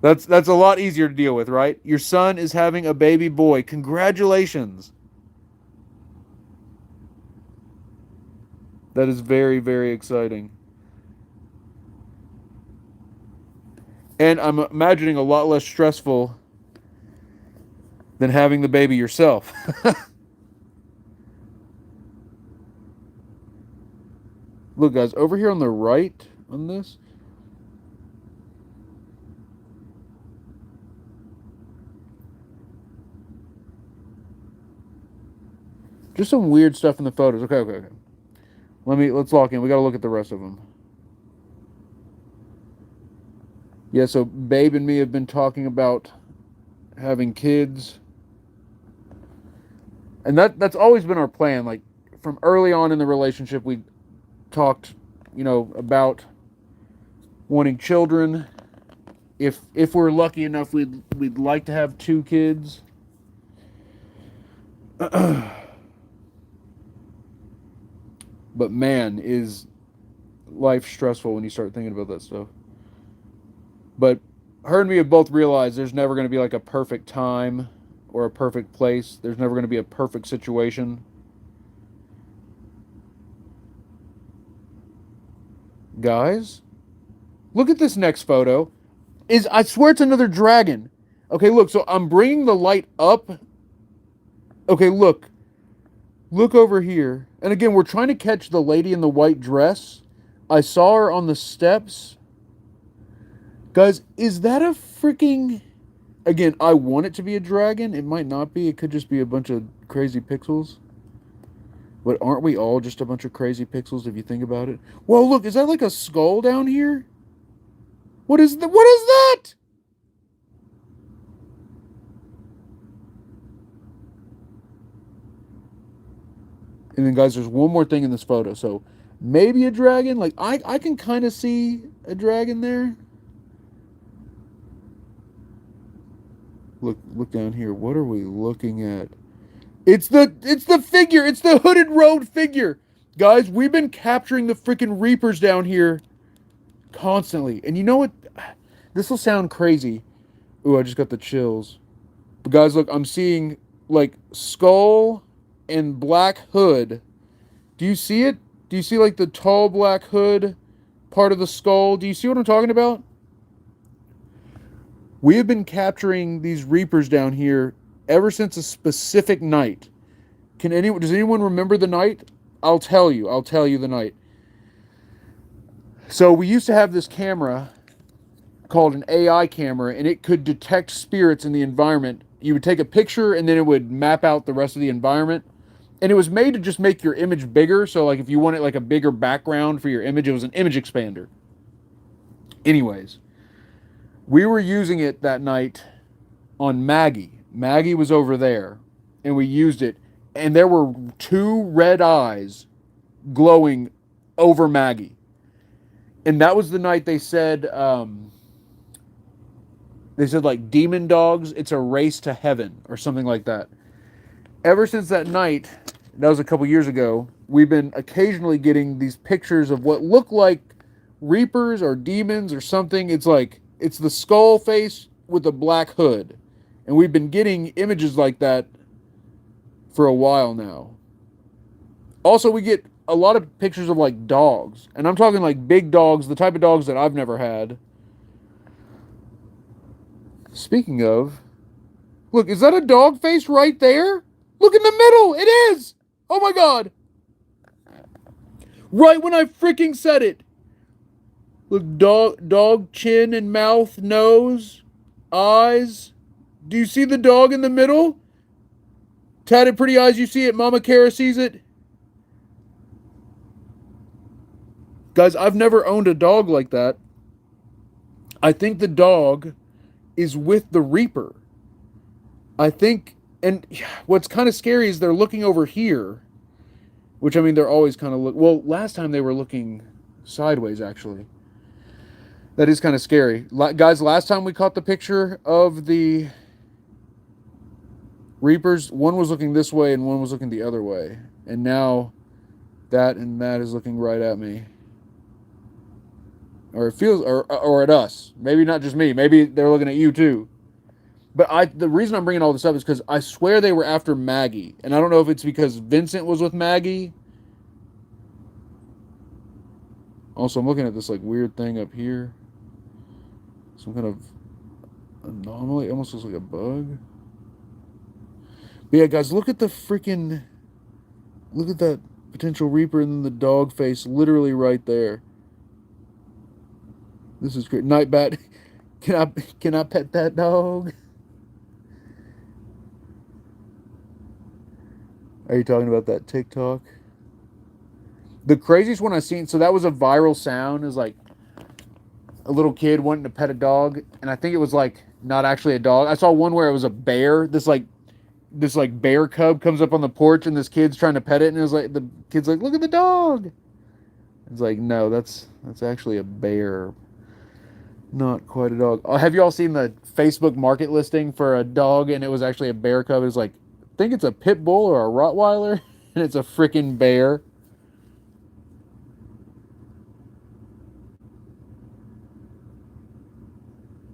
A: That's a lot easier to deal with, right? Your son is having a baby boy. Congratulations. That is very, very exciting. And I'm imagining a lot less stressful than having the baby yourself. Look, guys, over here on the right on this, just some weird stuff in the photos. Okay, okay, okay. Let's lock in. We got to look at the rest of them. Yeah, so Babe and me have been talking about having kids. And that's always been our plan. Like from early on in the relationship, we talked, about wanting children. If we're lucky enough, we'd like to have 2 kids. But man, is life stressful when you start thinking about that stuff. But her and me have both realized there's never going to be like a perfect time or a perfect place. There's never going to be a perfect situation. Guys, look at this next photo. I swear it's another dragon. Okay, look, so I'm bringing the light up. Okay, look. Look over here. And again, we're trying to catch the lady in the white dress. I saw her on the steps. Guys, is that a freaking... Again, I want it to be a dragon. It might not be. It could just be a bunch of crazy pixels. But aren't we all just a bunch of crazy pixels if you think about it? Whoa, look, is that like a skull down here? What is that? And then, guys, there's one more thing in this photo. So, maybe a dragon. Like, I can kind of see a dragon there. Look down here. What are we looking at? It's the figure. It's the Hooded Road figure. Guys, we've been capturing the freaking Reapers down here constantly. And you know what? This will sound crazy. Ooh, I just got the chills. But guys, look, I'm seeing like skull and black hood. Do you see it? Do you see like the tall black hood part of the skull? Do you see what I'm talking about? We have been capturing these Reapers down here ever since a specific night. Does anyone remember the night? I'll tell you the night. So we used to have this camera called an AI camera, and it could detect spirits in the environment. You would take a picture and then it would map out the rest of the environment. And it was made to just make your image bigger. So like if you wanted like a bigger background for your image, it was an image expander. Anyways, we were using it that night on Maggie. Maggie was over there, and we used it. And there were 2 red eyes glowing over Maggie. And that was the night they said like demon dogs, it's a race to heaven or something like that. Ever since that night, that was a couple years ago, we've been occasionally getting these pictures of what look like Reapers or demons or something. It's the skull face with a black hood. And we've been getting images like that for a while now. Also, we get a lot of pictures of like dogs. And I'm talking like big dogs, the type of dogs that I've never had. Speaking of, look, is that a dog face right there? Look in the middle. It is. Oh my God. Right when I freaking said it. Look, dog chin and mouth, nose, eyes. Do you see the dog in the middle? Tatted pretty eyes, you see it. Mama Kara sees it. Guys, I've never owned a dog like that. I think the dog is with the Reaper. I think, and what's kind of scary is they're looking over here. Which, I mean, they're always kind of well, last time they were looking sideways, actually. That is kind of scary. Guys, last time we caught the picture of the Reapers, one was looking this way and one was looking the other way. And now that and that is looking right at me. Or it feels, or at us. Maybe not just me. Maybe they're looking at you too. But the reason I'm bringing all this up is because I swear they were after Maggie. And I don't know if it's because Vincent was with Maggie. Also, I'm looking at this like weird thing up here. Some kind of anomaly. It almost looks like a bug. But yeah, guys, look at the freaking... Look at that potential Reaper and then the dog face literally right there. This is great. Nightbat, can I pet that dog? Are you talking about that TikTok? The craziest one I've seen, so that was a viral sound, is like a little kid wanting to pet a dog, and I think it was like not actually a dog. I saw one where it was a bear. This bear cub comes up on the porch, and this kid's trying to pet it, and it was like the kid's like, "Look at the dog." It's like, no, that's actually a bear, not quite a dog. Oh, have you all seen the Facebook market listing for a dog, and it was actually a bear cub? It's like, I think it's a pit bull or a Rottweiler, and it's a freaking bear.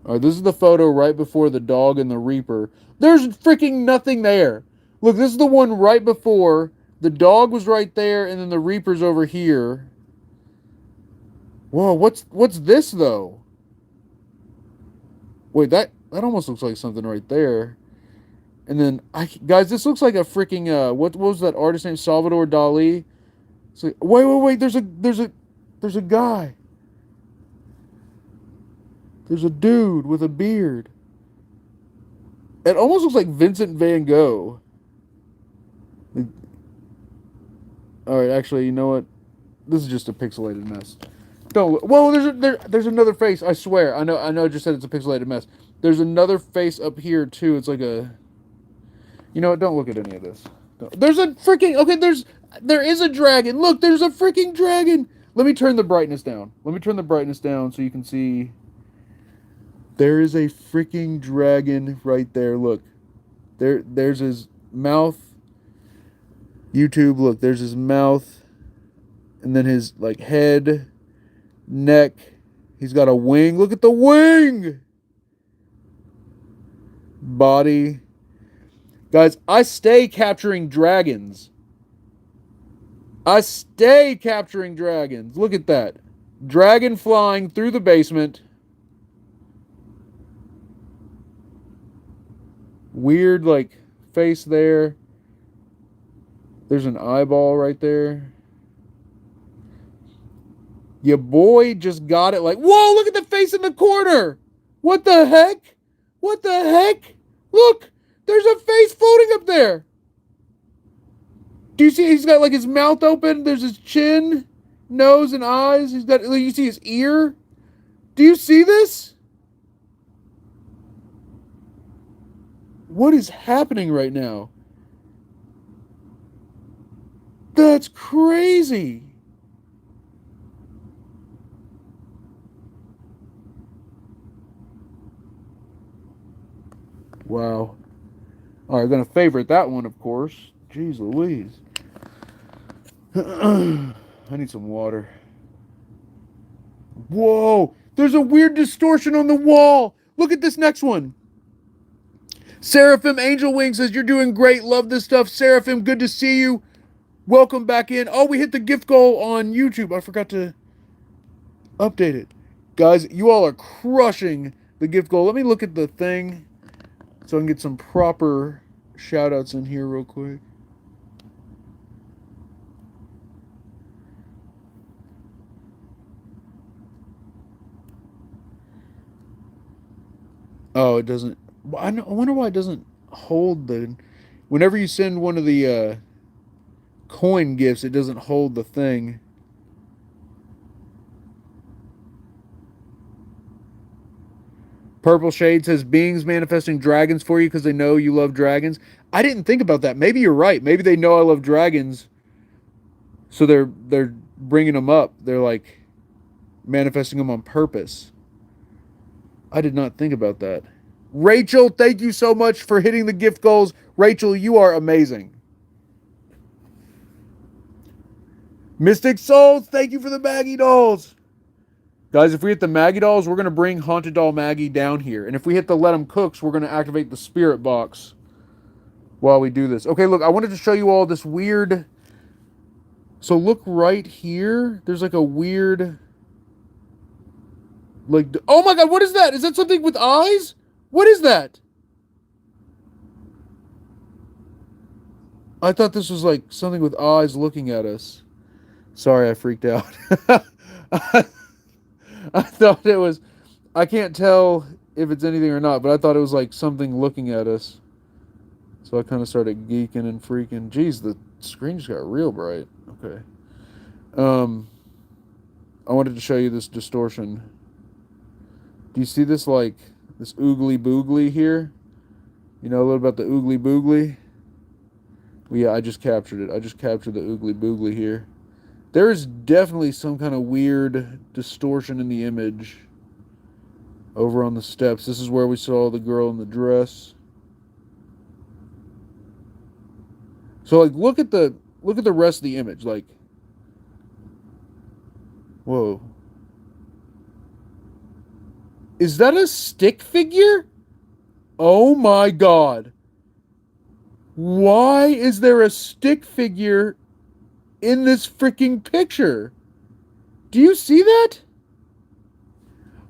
A: All right, this is the photo right before the dog and the Reaper. There's freaking nothing there. Look, this is the one right before. The dog was right there, and then the Reaper's over here. Whoa, what's this, though? Wait, that almost looks like something right there. And then guys, this looks like a freaking what was that artist name? Salvador Dali. It's like, wait, there's a guy. There's a dude with a beard. It almost looks like Vincent Van Gogh. All right, actually, you know what? This is just a pixelated mess. Don't look. Whoa, there's another face. I swear. I know. I just said it's a pixelated mess. There's another face up here too. It's like a. You know what? Don't look at any of this. There's a freaking. Okay, there is a dragon. Look, there's a freaking dragon. Let me turn the brightness down. Let me turn the brightness down so you can see. There is a freaking dragon right there. Look. There's his mouth. YouTube, look, there's his mouth. And then his like head, neck. He's got a wing. Look at the wing. Body. Guys, I stay capturing dragons. I stay capturing dragons. Look at that. Dragon flying through the basement. Weird, like, face there. There's an eyeball right there. Your boy just got it like, whoa, look at the face in the corner. What the heck? What the heck? Look, there's a face floating up there. Do you see he's got like his mouth open? There's his chin, nose, and eyes. He's got, you see his ear? Do you see this? What is happening right now? That's crazy. Wow. All right, gonna favorite that one, of course. Jeez Louise. I need some water. Whoa! There's a weird distortion on the wall. Look at this next one. Seraphim Angel Wing says, you're doing great. Love this stuff. Seraphim, good to see you. Welcome back in. Oh, we hit the gift goal on YouTube. I forgot to update it. Guys, you all are crushing the gift goal. Let me look at the thing so I can get some proper shout outs in here real quick. Oh, it doesn't. I wonder why it doesn't hold the. Whenever you send one of the coin gifts, it doesn't hold the thing. Purple Shade says beings manifesting dragons for you because they know you love dragons. I didn't think about that. Maybe you're right. Maybe they know I love dragons, so they're bringing them up. They're like manifesting them on purpose. I did not think about that. Rachel, thank you so much for hitting the gift goals. Rachel, you are amazing. Mystic Souls, thank you for the Maggie dolls. Guys, if we hit the Maggie dolls, we're going to bring Haunted Doll Maggie down here. And if we hit the Let 'em Cooks, we're going to activate the Spirit Box while we do this. Okay, look, I wanted to show you all this weird... So look right here. There's like a weird... Like, oh my god, what is that? Is that something with eyes? What is that? I thought this was like something with eyes looking at us. Sorry, I freaked out. I thought it was... I can't tell if it's anything or not, but I thought it was like something looking at us. So I kind of started geeking and freaking. Jeez, the screen just got real bright. Okay. I wanted to show you this distortion. Do you see this, like, this oogly boogly here? You know a little about the oogly boogly? Well, yeah, I just captured it. I just captured the oogly boogly here. There is definitely some kind of weird distortion in the image over on the steps. This is where we saw the girl in the dress. So, like, look at the rest of the image. Like, whoa. Is that a stick figure? Oh my god. Why is there a stick figure in this freaking picture? Do you see that?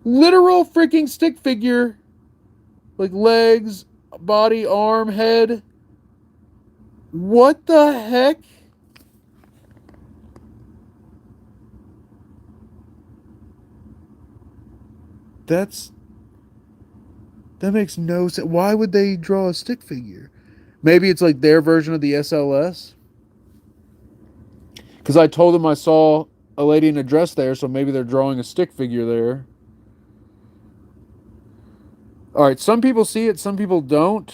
A: Literal freaking stick figure Like legs, body, arm, head. What the heck? That makes no sense. Why would they draw a stick figure? Maybe it's like their version of the SLS. Because I told them I saw a lady in a dress there, so maybe they're drawing a stick figure there. All right, some people see it, some people don't.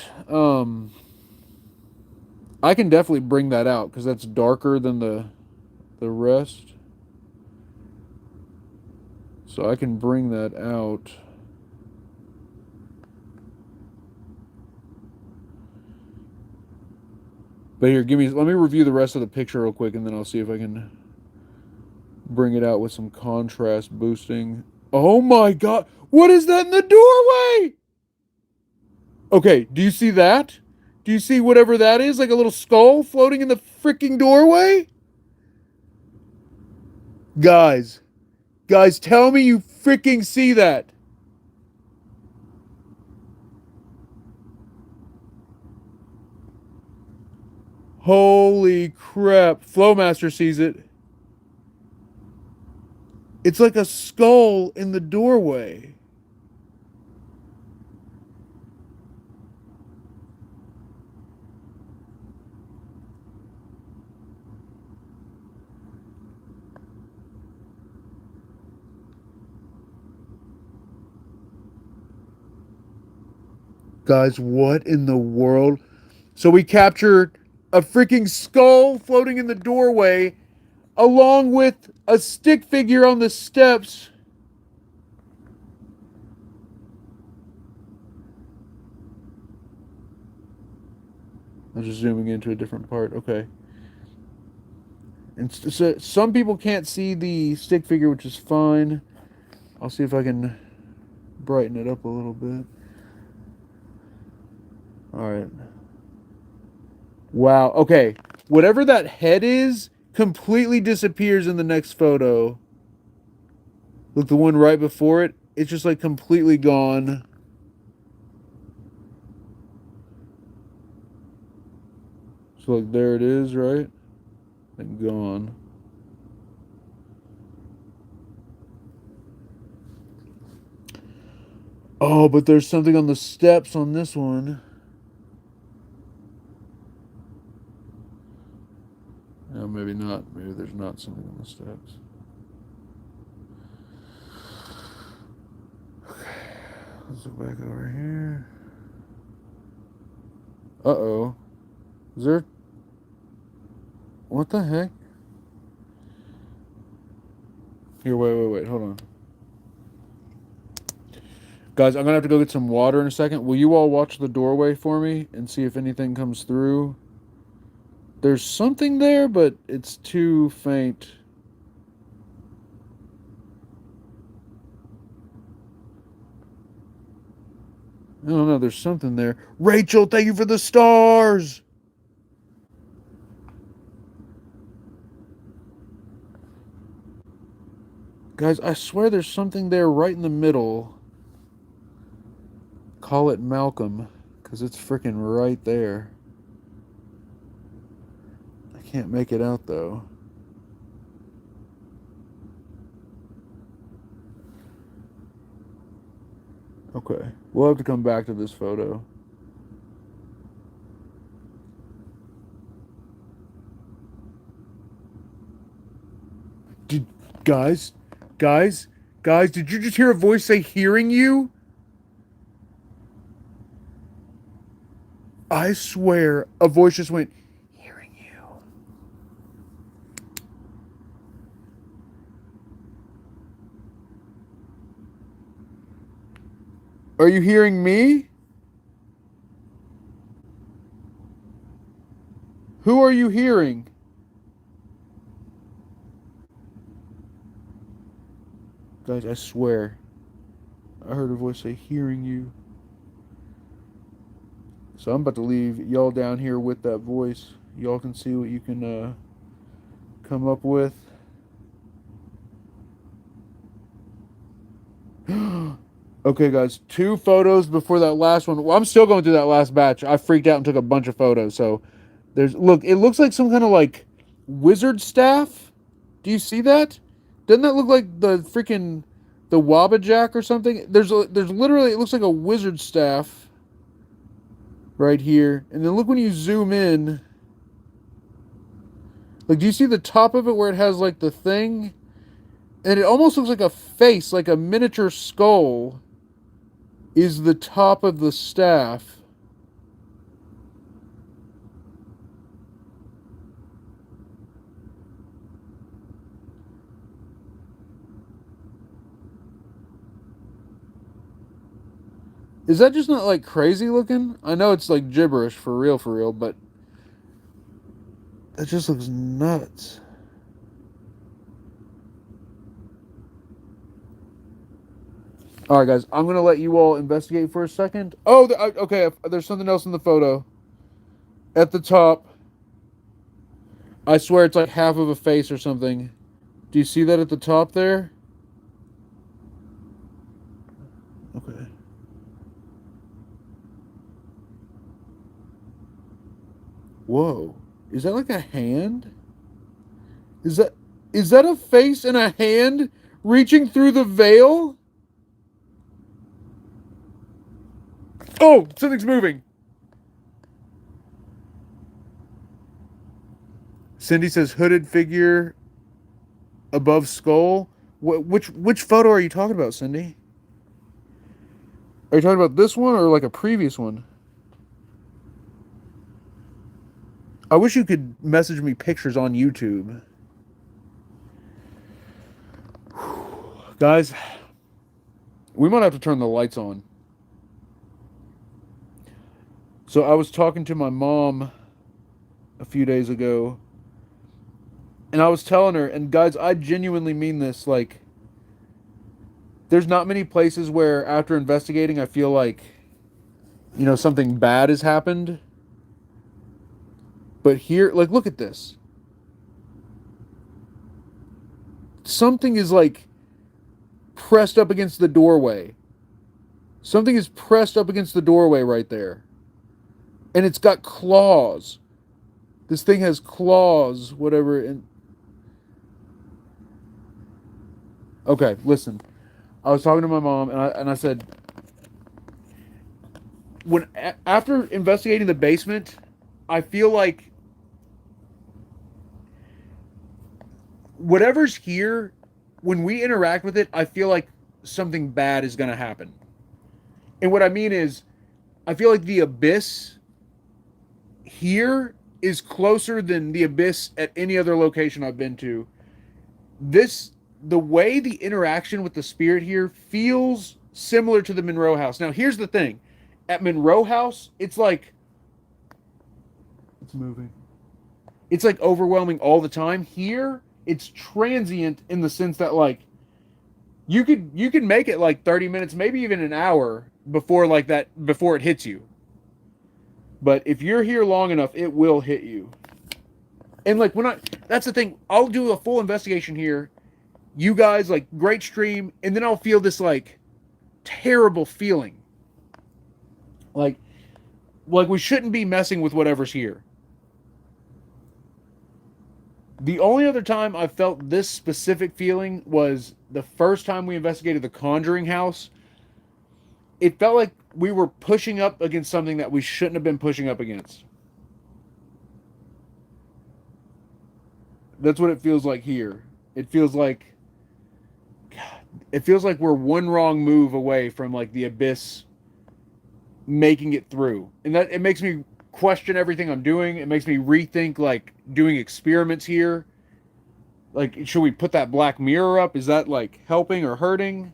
A: I can definitely bring that out because that's darker than the rest. So I can bring that out. But here, let me review the rest of the picture real quick, and then I'll see if I can bring it out with some contrast boosting. Oh my god, what is that in the doorway? Okay, do you see that? Do you see whatever that is? Like a little skull floating in the freaking doorway? Guys, tell me you freaking see that. Holy crap. Flowmaster sees it. It's like a skull in the doorway. Guys, what in the world? So we captured a freaking skull floating in the doorway along with a stick figure on the steps. I'm just zooming into a different part. Okay. And so some people can't see the stick figure, which is fine. I'll see if I can brighten it up a little bit. All right. Wow. Okay. Whatever that head is completely disappears in the next photo. Look, the one right before it, it's just like completely gone. So like there it is, right? And gone. Oh, but there's something on the steps on this one. No, maybe not. Maybe there's not something on the steps. Okay, let's look back over here. Uh-oh. Is there... What the heck? Here, wait. Hold on. Guys, I'm going to have to go get some water in a second. Will you all watch the doorway for me and see if anything comes through? There's something there, but it's too faint. I don't know. There's something there. Rachel, thank you for the stars. Guys, I swear there's something there right in the middle. Call it Malcolm, because it's freaking right there. I can't make it out, though. Okay. We'll have to come back to this photo. Guys, did you just hear a voice say hearing you? I swear a voice just went, hearing you. Are you hearing me? Who are you hearing? Guys, I swear. I heard a voice say, hearing you. So I'm about to leave y'all down here with that voice. Y'all can see what you can come up with. Okay, guys, 2 photos before that last one. Well, I'm still going through that last batch. I freaked out and took a bunch of photos. So look, it looks like some kind of like wizard staff. Do you see that? Doesn't that look like the Wabbajack or something? There's literally, it looks like a wizard staff right here. And then look when you zoom in. Like, do you see the top of it where it has like the thing? And it almost looks like a face, like a miniature skull is the top of the staff. Is that just not like crazy looking? I know it's like gibberish for real, but it just looks nuts. All right, guys, I'm gonna let you all investigate for a second. Oh, okay. There's something else in the photo. At the top, I swear it's like half of a face or something. Do you see that at the top there? Okay. Whoa. Is that like a hand? Is that a face and a hand reaching through the veil? Oh, something's moving. Cindy says hooded figure above skull. Which photo are you talking about, Cindy? Are you talking about this one or like a previous one? I wish you could message me pictures on YouTube. Guys, we might have to turn the lights on. So I was talking to my mom a few days ago, and I was telling her, and guys, I genuinely mean this, like, there's not many places where after investigating I feel like, something bad has happened. But here, like, look at this. Something is like pressed up against the doorway. Something is pressed up against the doorway right there. And it's got claws. This thing has claws, whatever. And okay, listen. I was talking to my mom, and I said, after investigating the basement, I feel like whatever's here, when we interact with it, I feel like something bad is going to happen. And what I mean is, I feel like the abyss here is closer than the abyss at any other location I've been to. The way the interaction with the spirit here feels similar to the Monroe house. Now, here's the thing. At Monroe house, it's like, it's moving. It's like overwhelming all the time. Here, it's transient in the sense that, like, you can make it like 30 minutes, maybe even an hour before it hits you. But if you're here long enough, it will hit you. And like, that's the thing. I'll do a full investigation here. You guys, like, great stream, and then I'll feel this like terrible feeling. Like we shouldn't be messing with whatever's here. The only other time I felt this specific feeling was the first time we investigated the Conjuring house. It felt like we were pushing up against something that we shouldn't have been pushing up against. That's what it feels like here. It feels like we're one wrong move away from like the abyss making it through. And that it makes me question everything I'm doing. It makes me rethink like doing experiments here. Like, should we put that black mirror up? Is that like helping or hurting?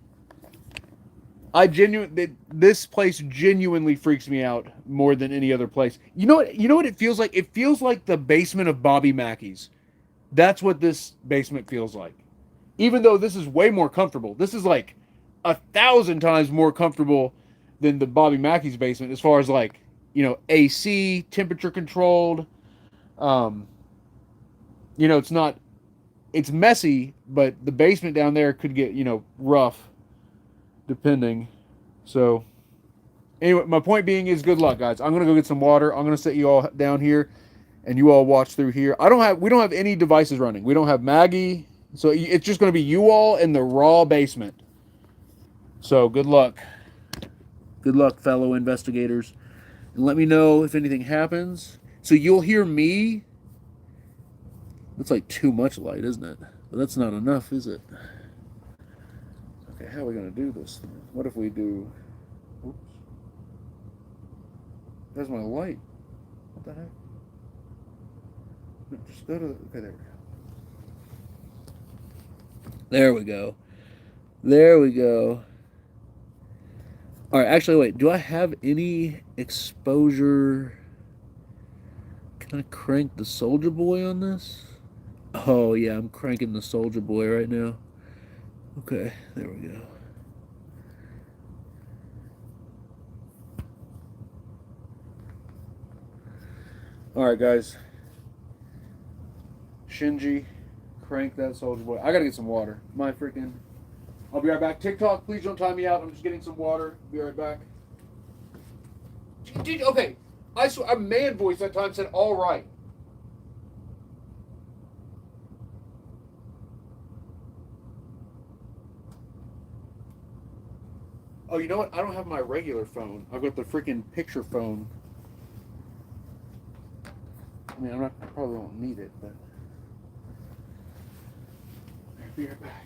A: This place genuinely freaks me out more than any other place. You know what it feels like? It feels like the basement of Bobby Mackey's. That's what this basement feels like. Even though this is way more comfortable. This is like 1,000 times more comfortable than the Bobby Mackey's basement as far as like, AC, temperature controlled. It's messy, but the basement down there could get, rough depending. So, anyway, my point being is good luck, guys. I'm going to go get some water. I'm going to set you all down here and you all watch through here. We don't have any devices running. We don't have Maggie. So it's just going to be you all in the raw basement. So good luck. Good luck, fellow investigators. And let me know if anything happens. So you'll hear me. That's like too much light, isn't it? But that's not enough, is it? Okay, how are we going to do this? What if we do... Oops. There's my light. What the heck? Just go to... Okay, there we go. There we go. There we go. All right, actually, wait. Do I have any exposure? Can I crank the Soldier Boy on this? Oh, yeah, I'm cranking the Soldier Boy right now. Okay, there we go. All right, guys. Shinji, crank that Soldier Boy. I gotta get some water. I'll be right back. TikTok, please don't time me out. I'm just getting some water. Be right back. Okay, I swear, a man voice that time said, all right. Oh, you know what? I don't have my regular phone. I've got the freaking picture phone. I mean, I probably won't need it, but... I'll be right back.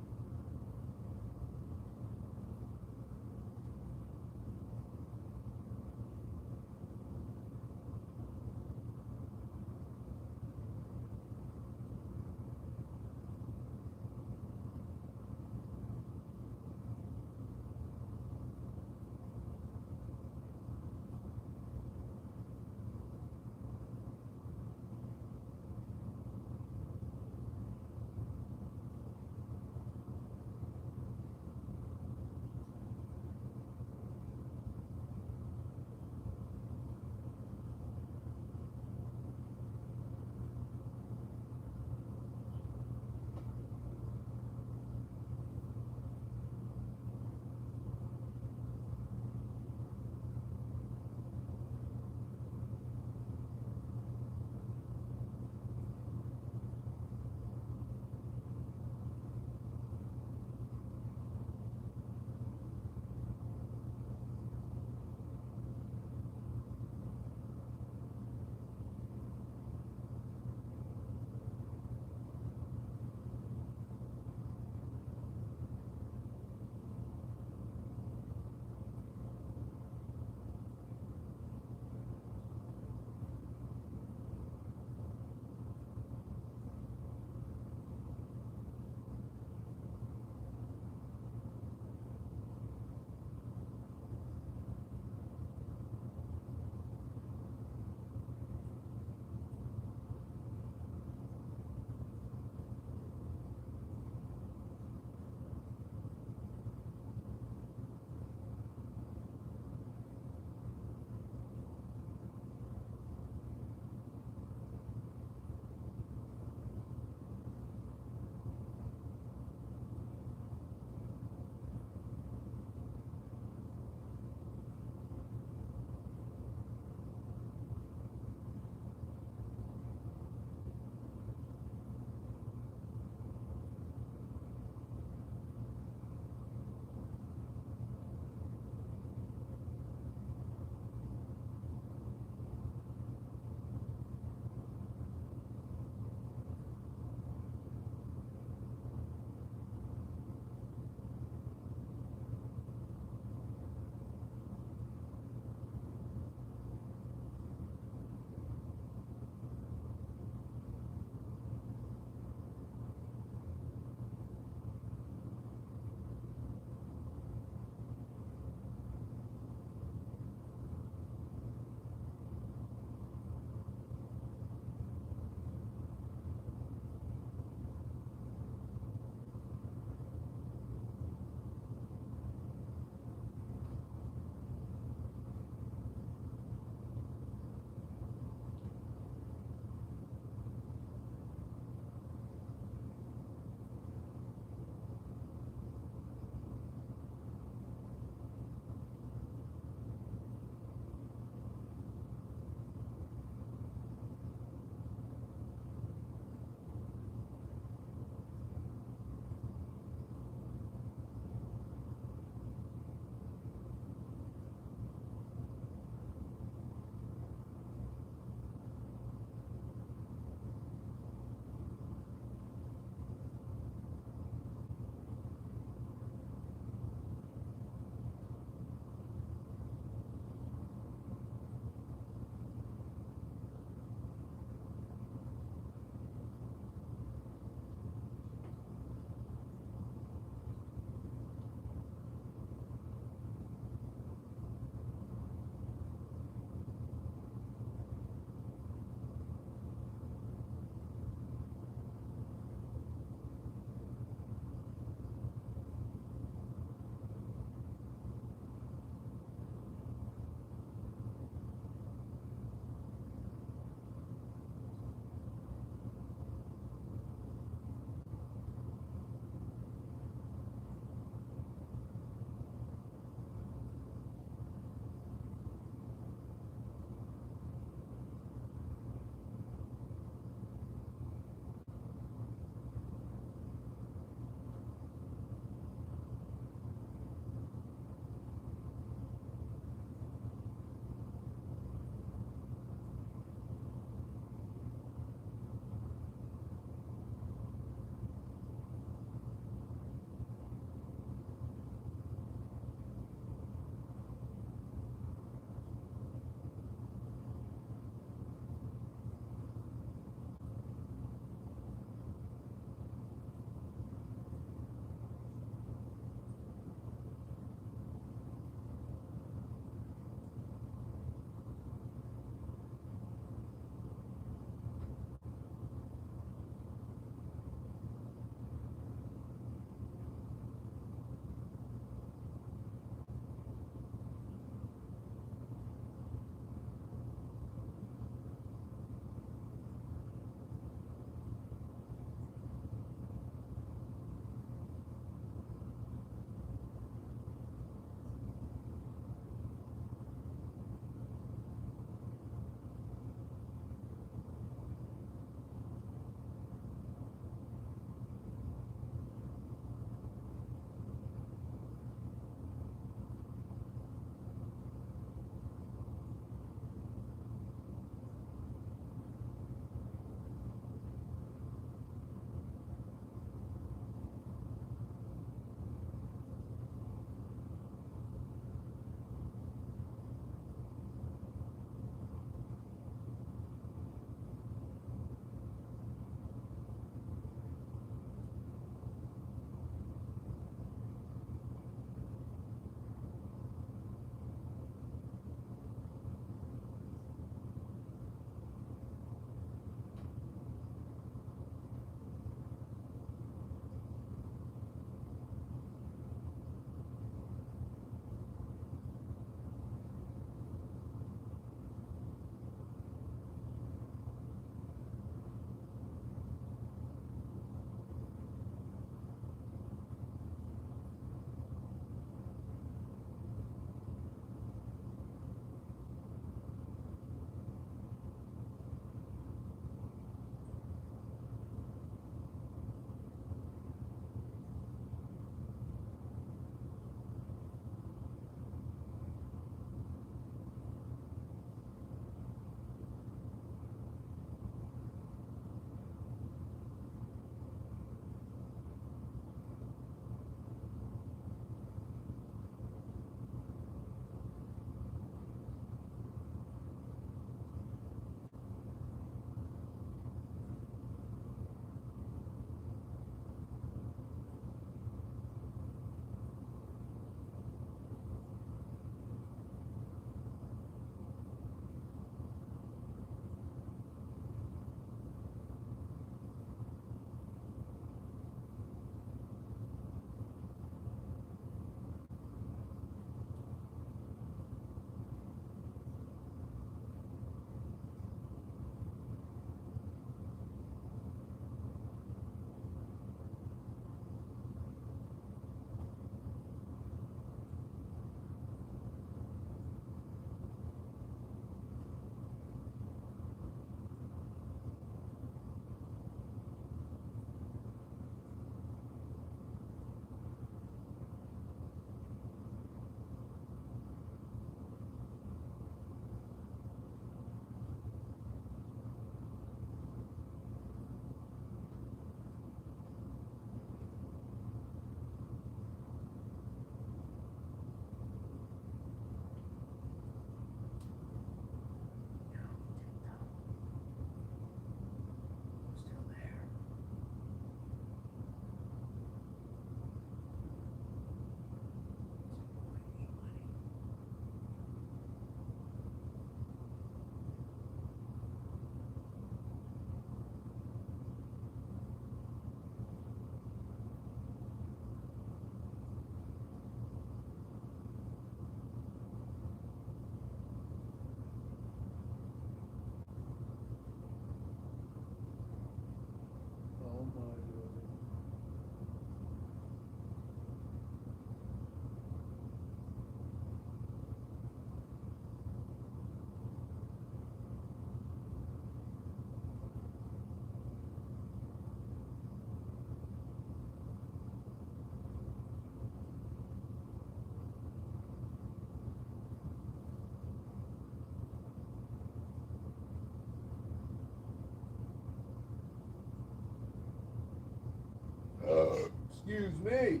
A: Excuse me.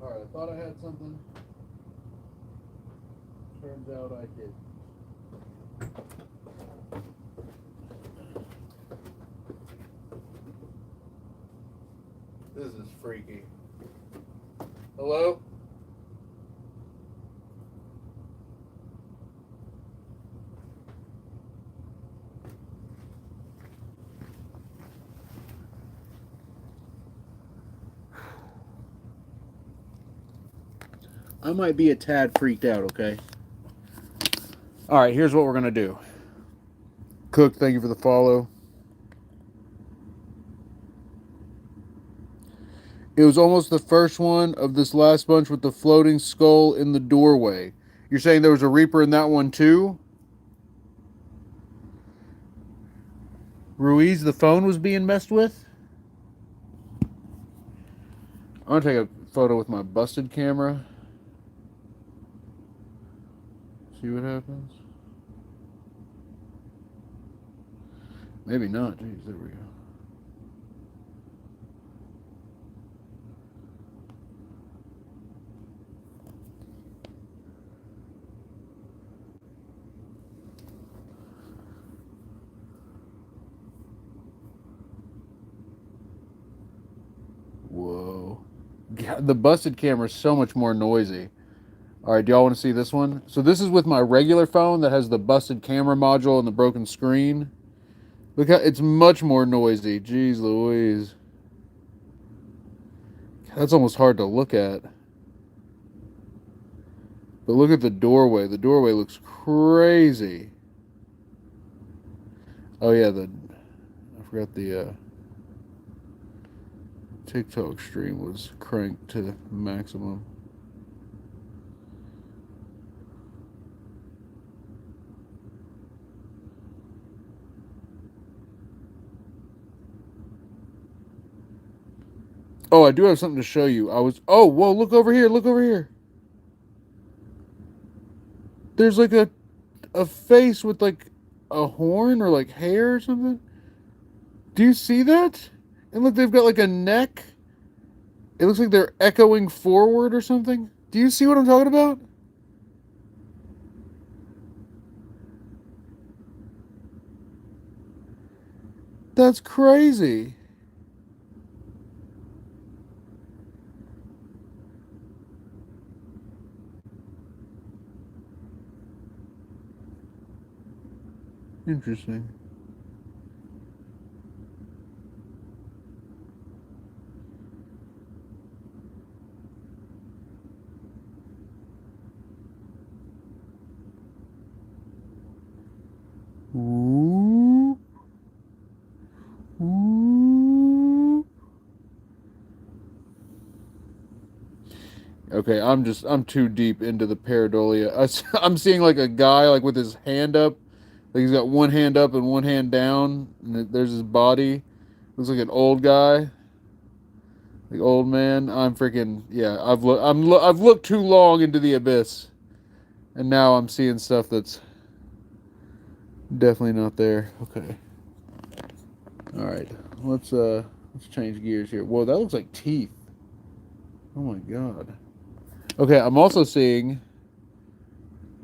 A: Alright, I thought I had something. Turns out I did. This is freaky. Hello? I might be a tad freaked out, okay? Alright, here's what we're going to do. Cook, thank you for the follow. It was almost the first one of this last bunch with the floating skull in the doorway. You're saying there was a Reaper in that one too? Ruiz, the phone was being messed with? I'm going to take a photo with my busted camera. See what happens. Maybe not. Jeez, there we go. Whoa. God, the busted camera is so much more noisy. Alright, do y'all want to see this one? So this is with my regular phone that has the busted camera module and the broken screen. Look how it's much more noisy. Jeez Louise. That's almost hard to look at. But look at the doorway. The doorway looks crazy. Oh yeah, I forgot the TikTok stream was cranked to maximum. Oh, I do have something to show you. Oh, whoa, look over here, look over here. There's like a face with like a horn or like hair or something. Do you see that? And look, they've got like a neck. It looks like they're echoing forward or something. Do you see what I'm talking about? That's crazy. Interesting. Ooh. Ooh. Okay, I'm too deep into the pareidolia. I'm seeing like a guy like with his hand up. Like he's got one hand up and one hand down, and there's his body. Looks like an old guy, like old man. I'm freaking yeah. I've looked too long into the abyss, and now I'm seeing stuff that's definitely not there. Okay. All right. Let's change gears here. Whoa, that looks like teeth. Oh my god. Okay, I'm also seeing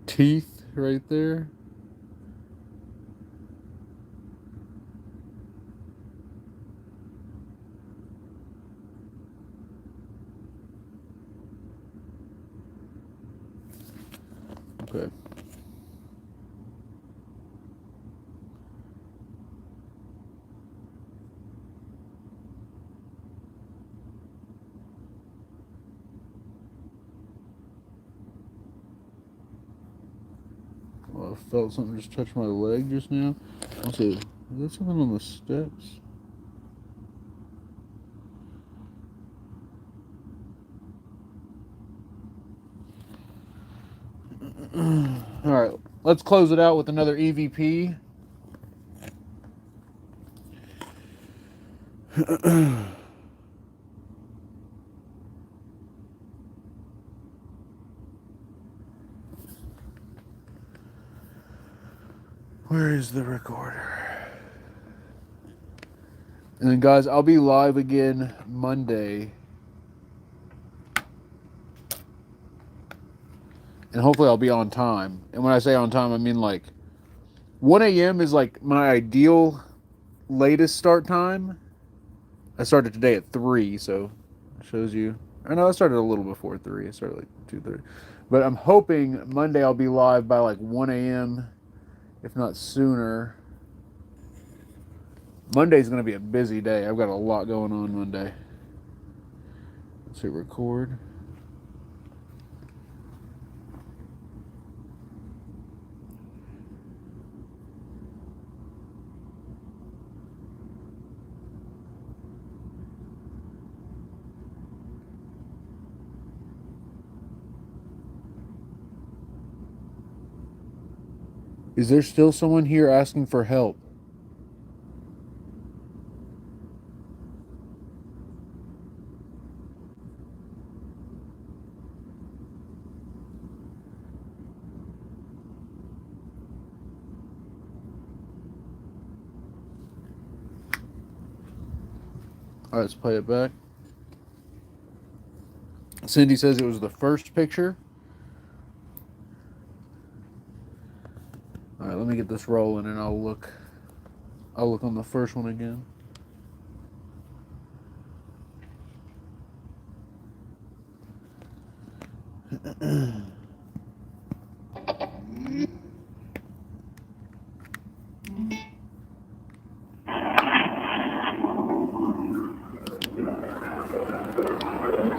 A: teeth right there. Okay. Well, I felt something just touch my leg just now. Also, is that something on the steps? All right, let's close it out with another EVP. Where is the recorder? And then, guys, I'll be live again Monday. And hopefully I'll be on time. And when I say on time, I mean like 1 a.m. is like my ideal latest start time. I started today at 3, so it shows you. I know I started a little before 3. I started like 2:30. But I'm hoping Monday I'll be live by like 1 a.m., if not sooner. Monday's going to be a busy day. I've got a lot going on Monday. Let's hit record. Is there still someone here asking for help? All right, let's play it back. Cindy says it was the first picture. All right, let me get this rolling, and I'll look on the first one again.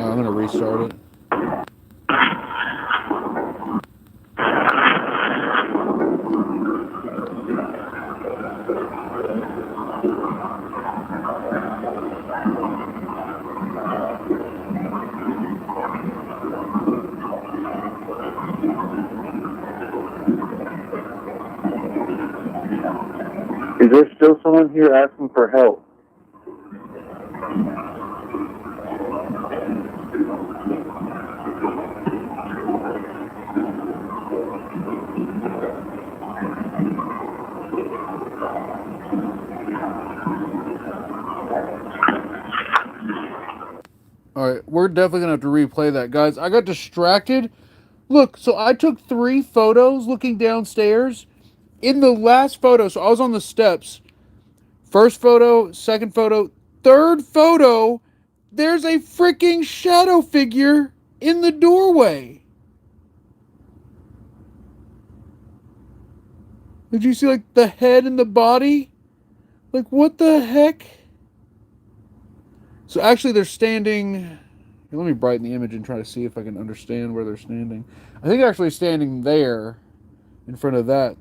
A: I'm gonna restart it.
B: Is there still someone here asking for help?
A: All right, we're definitely gonna have to replay that, guys. I got distracted. Look, so I took 3 photos looking downstairs. In the last photo, so I was on the steps. First photo, second photo, third photo, there's a freaking shadow figure in the doorway. Did you see like the head and the body? Like what the heck? So actually they're standing. Here, let me brighten the image and try to see if I can understand where they're standing. I think they're actually standing there in front of that.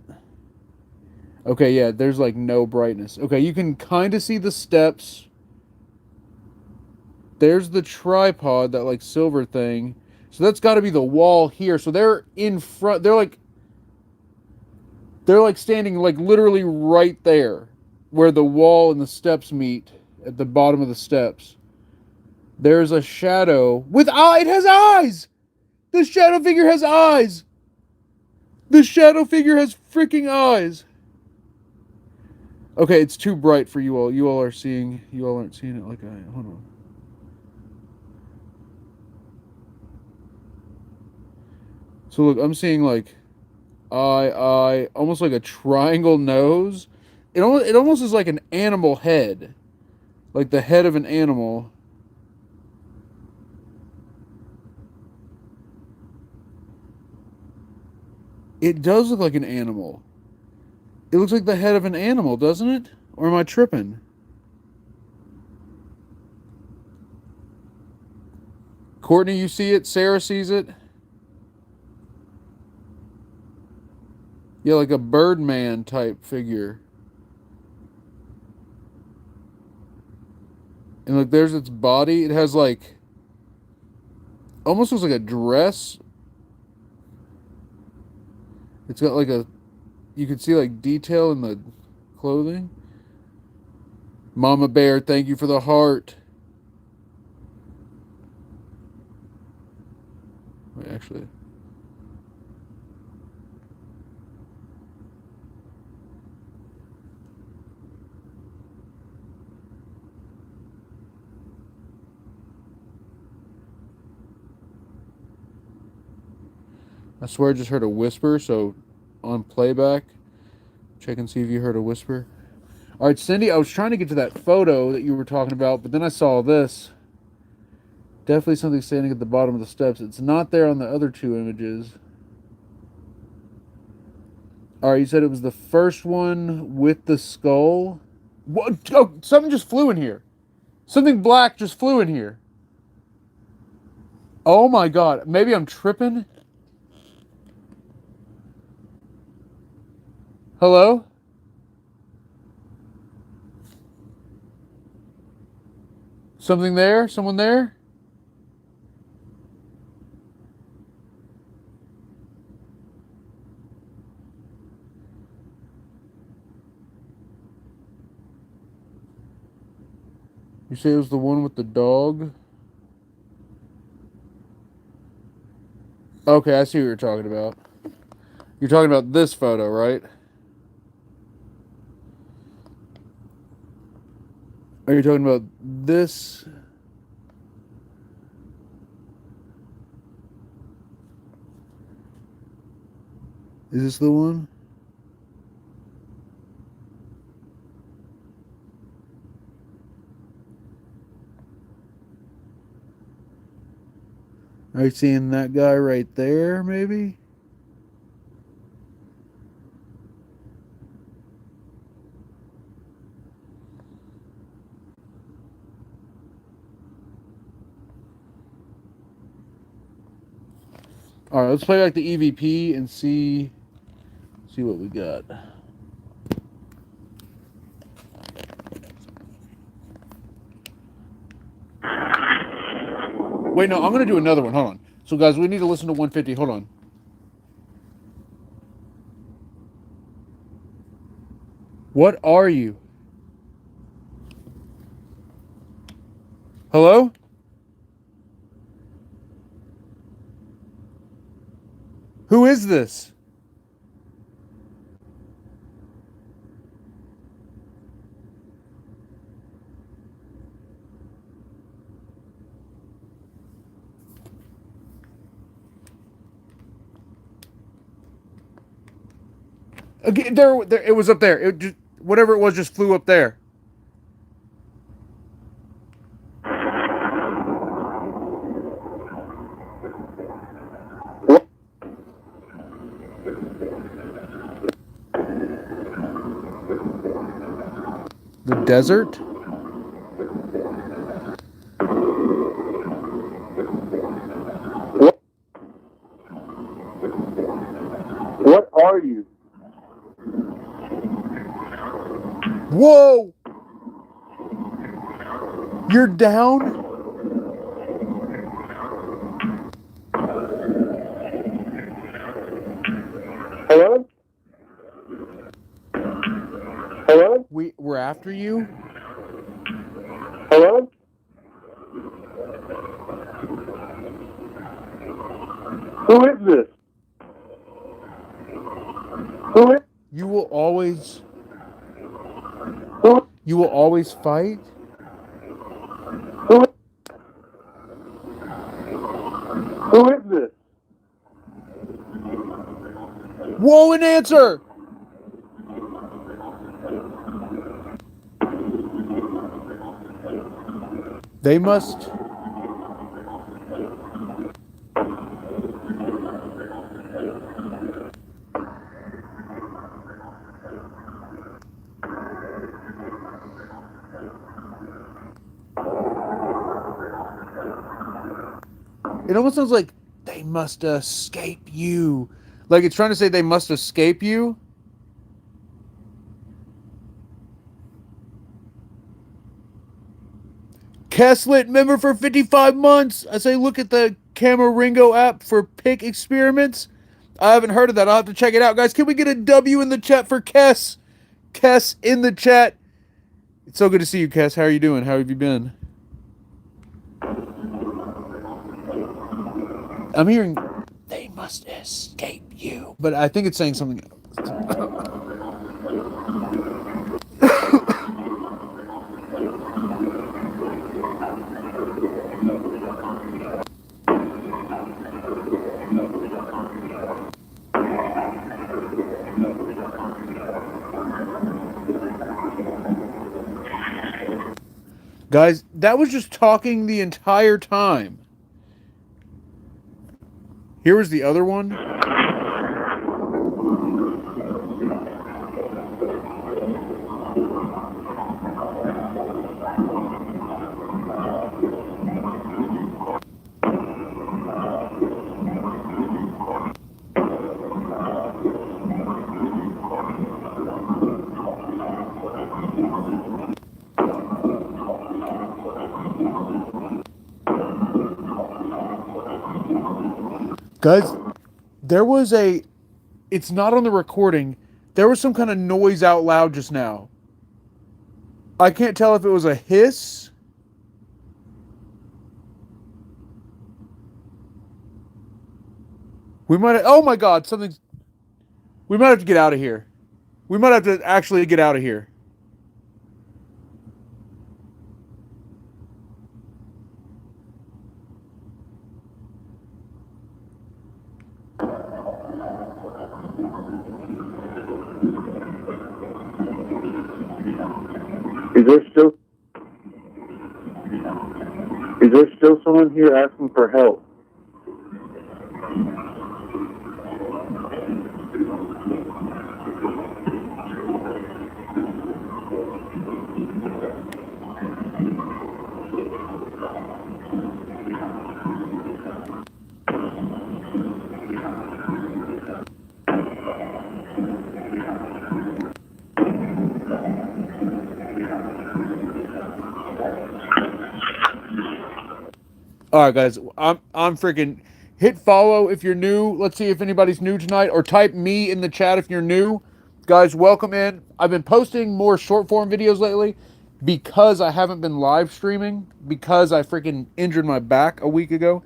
A: Okay, yeah, there's like no brightness. Okay, you can kind of see the steps. There's the tripod, that like silver thing. So that's got to be the wall here. So they're in front. They're like standing like literally right there where the wall and the steps meet at the bottom of the steps. There's a shadow with eye. It has eyes. The shadow figure has eyes. The shadow figure has freaking eyes. Okay, it's too bright for you all. You all aren't seeing it like I. Hold on. So look, I'm seeing like eye, almost like a triangle nose. It almost is like an animal head, like the head of an animal. It does look like an animal. It looks like the head of an animal, doesn't it? Or am I tripping? Courtney, you see it? Sarah sees it? Yeah, like a Birdman type figure. And look, there's its body. It has like, almost looks like a dress. It's got like you can see like detail in the clothing. Mama Bear, thank you for the heart. Wait, actually. I swear I just heard a whisper, so on playback, check and see if you heard a whisper. All right, Cindy, I was trying to get to that photo that you were talking about, but then I saw this. Definitely something standing at the bottom of the steps. It's not there on the other two images. All right, you said it was the first one with the skull. What? Oh, something just flew in here. Something black just flew in here. Oh my god. Maybe I'm tripping. Hello? Something there? Someone there? You say it was the one with the dog? Okay, I see what you're talking about. You're talking about this photo, right? Are you talking about this? Is this the one? Are you seeing that guy right there, maybe? All right, let's play back the EVP and see what we got. Wait, no, I'm gonna do another one. Hold on. So, guys, we need to listen to 150. Hold on. What are you? Hello? Who is this? Again, there, it was up there. It just, whatever it was, just flew up there. The desert?
B: What are you?
A: Whoa! You're down?
B: Hello? Hello?
A: We're after you?
B: Hello? Who is this? Who is?
A: You will always
B: Who?
A: you will always fight?
B: Who? Who is this?
A: Whoa, an answer! They must. It almost sounds like they must escape you. Like it's trying to say they must escape you. Keslit member for 55 months. I say look at the Camaringo app for pick experiments. I haven't heard of that. I'll have to check it out. Guys, can we get a W in the chat for Kes? Kes in the chat. It's so good to see you, Cass. How are you doing? How have you been? I'm hearing they must escape you, but I think it's saying something else. Guys, that was just talking the entire time. Here was the other one. Guys, there was a. It's not on the recording. There was some kind of noise out loud just now. I can't tell if it was a hiss. We might. Oh my God! Something's. We might have to get out of here. We might have to actually get out of here.
B: Is there still is there still someone here asking for help?
A: All right, guys. I'm freaking hit follow if you're new. Let's see if anybody's new tonight, or type me in the chat if you're new. Guys, welcome in. I've been posting more short form videos lately because I haven't been live streaming because I freaking injured my back a week ago.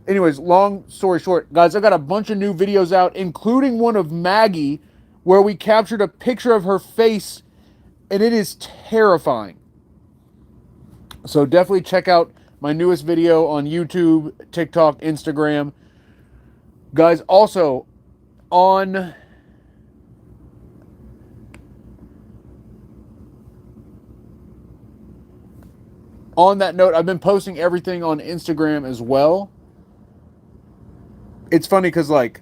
A: Anyways, long story short, guys, I got a bunch of new videos out, including one of Maggie, where we captured a picture of her face, and it is terrifying. So definitely check out my newest video on YouTube, TikTok, Instagram. Guys, also on that note, I've been posting everything on Instagram as well. It's funny because like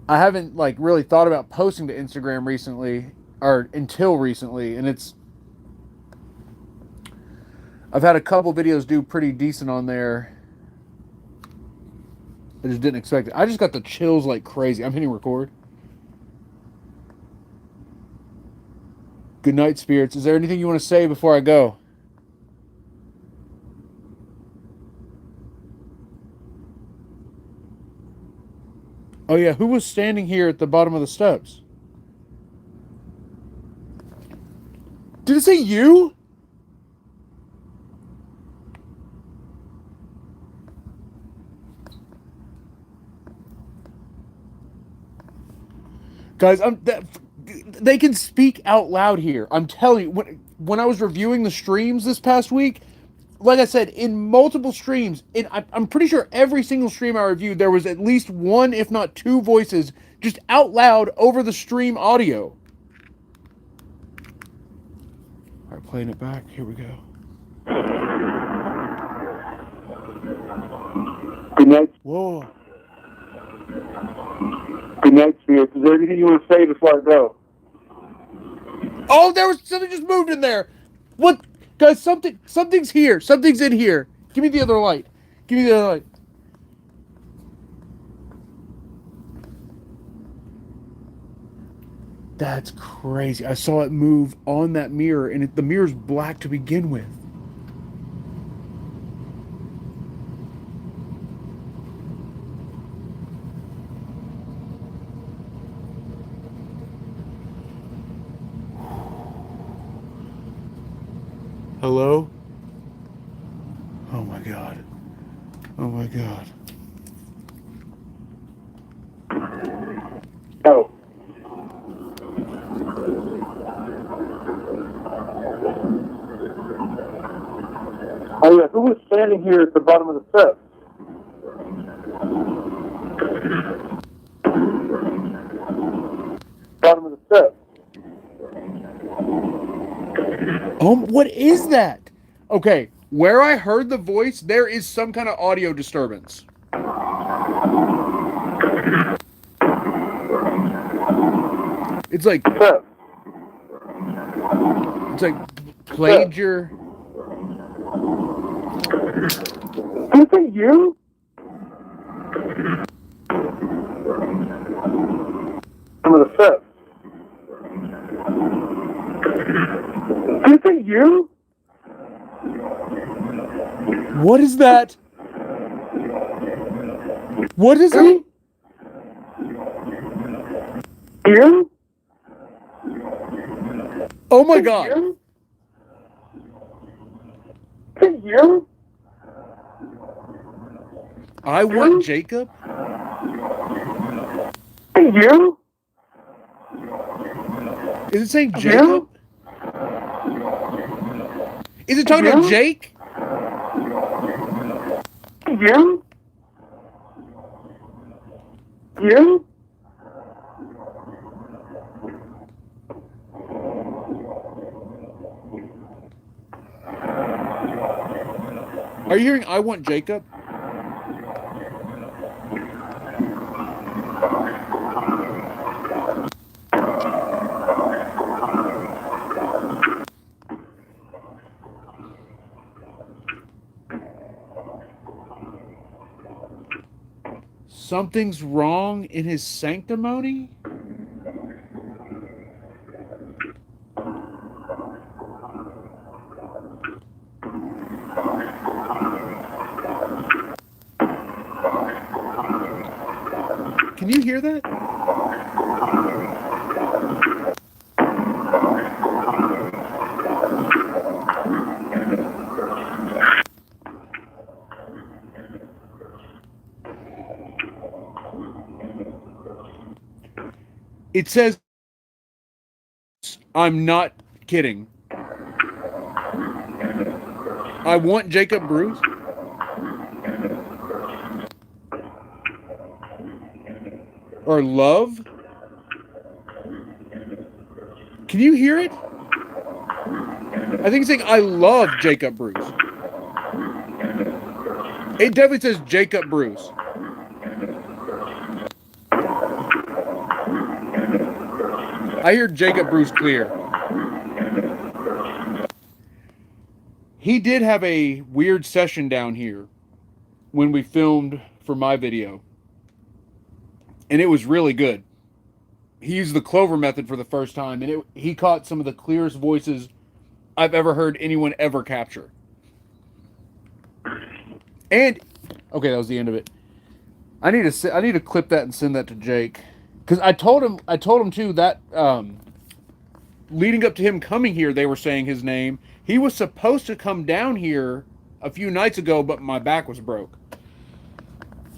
A: I haven't like really thought about posting to Instagram recently, or until recently, and I've had a couple videos do pretty decent on there. I just didn't expect it. I just got the chills like crazy. I'm hitting record. Good night, spirits. Is there anything you want to say before I go? Oh yeah, who was standing here at the bottom of the steps? Did it say you? Guys, they can speak out loud here. I'm telling you, when I was reviewing the streams this past week, like I said, in multiple streams, I'm pretty sure every single stream I reviewed, there was at least one, if not two voices just out loud over the stream audio. All right, playing it back. Here we go.
B: Good night.
A: Whoa.
B: Good night, Spirit. Is there anything you want to say before I go?
A: Oh, there was something just moved in there. What? Guys, something's here. Something's in here. Give me the other light. Give me the other light. That's crazy. I saw it move on that mirror, and the mirror's black to begin with. Hello? Oh my god. Oh my god.
B: Oh. Oh yeah, who was standing here at the bottom of the steps? Bottom of the steps.
A: What is that? Okay, where I heard the voice, there is some kind of audio disturbance. It's like
B: Steps.
A: played your.
B: Is it you? Bottom of the steps. Is it you?
A: What is that? What is it?
B: You?
A: Oh my god.
B: You? Is it you?
A: I want Jacob?
B: Is it you?
A: Is it saying Jacob? Is it talking about Jake?
B: You? You?
A: Are you hearing I want Jacob? Something's wrong in his sanctimony? Can you hear that? It says, I'm not kidding. I want Jacob Bruce. Or love. Can you hear it? I think it's saying I love Jacob Bruce. It definitely says Jacob Bruce. I hear Jacob Bruce clear. He did have a weird session down here when we filmed for my video. And it was really good. He used the Clover method for the first time, and he caught some of the clearest voices I've ever heard anyone ever capture. And okay, that was the end of it. I need to clip that and send that to Jake, because I told him too that leading up to him coming here, they were saying his name. He was supposed to come down here a few nights ago, but my back was broke.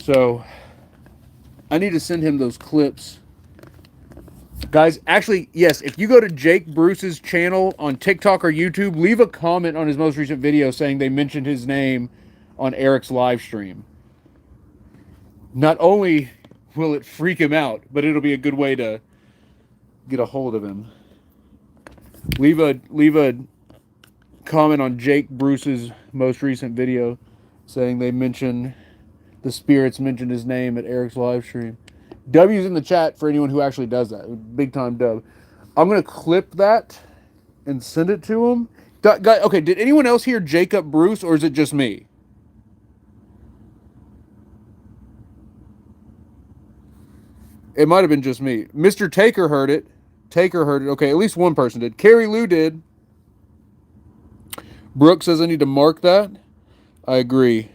A: So I need to send him those clips. Guys, actually, yes, if you go to Jake Bruce's channel on TikTok or YouTube, leave a comment on his most recent video saying they mentioned his name on Eric's live stream. Not only will it freak him out, but it'll be a good way to get a hold of him. Leave a comment on Jake Bruce's most recent video saying the spirits mentioned his name at Eric's live stream. W's in the chat for anyone who actually does that. Big time dub. I'm going to clip that and send it to him. Okay, did anyone else hear Jacob Bruce, or is it just me? It might have been just me. Mr. Taker heard it. Okay, at least one person did. Carrie Lou did. Brooke says I need to mark that. I agree.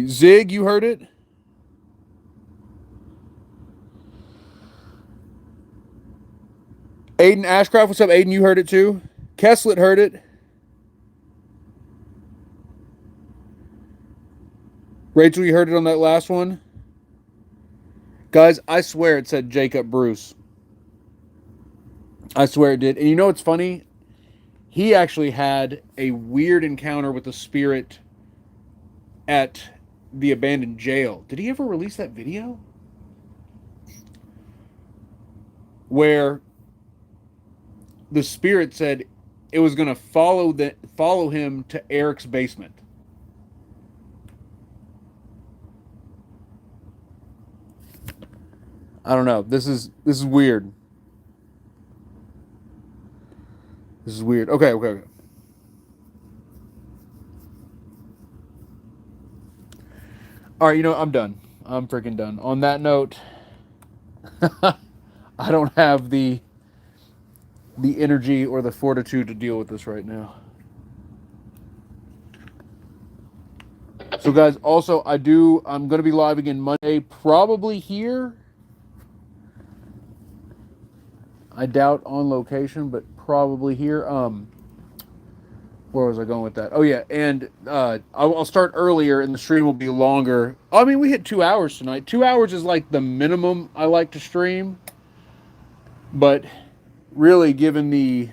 A: Zig, you heard it? Aiden Ashcraft, what's up, Aiden? You heard it too? Kesslet heard it. Rachel, you heard it on that last one? Guys, I swear it said Jacob Bruce. I swear it did. And you know what's funny? He actually had a weird encounter with the spirit at the abandoned jail. Did he ever release that video? Where the spirit said it was going to follow him to Eric's basement. I don't know. This is weird. This is weird. Okay. All right, you know, I'm done. I'm freaking done. On that note, I don't have the energy or the fortitude to deal with this right now. So guys, also I'm going to be live again Monday, probably here. I doubt on location, but probably here. Where was I going with that? Oh yeah, and I'll start earlier, and the stream will be longer. I mean, we hit 2 hours tonight. 2 hours is like the minimum I like to stream, but really, given the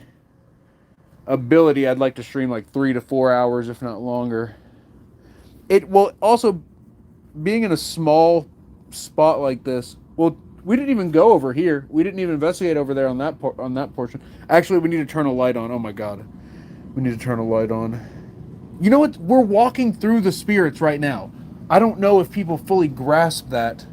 A: ability, I'd like to stream like 3 to 4 hours, if not longer. It will also, being in a small spot like this. Well, we didn't even go over here. We didn't even investigate over there on that portion. Actually, we need to turn a light on. Oh my god. We need to turn a light on. You know what? We're walking through the spirits right now. I don't know if people fully grasp that.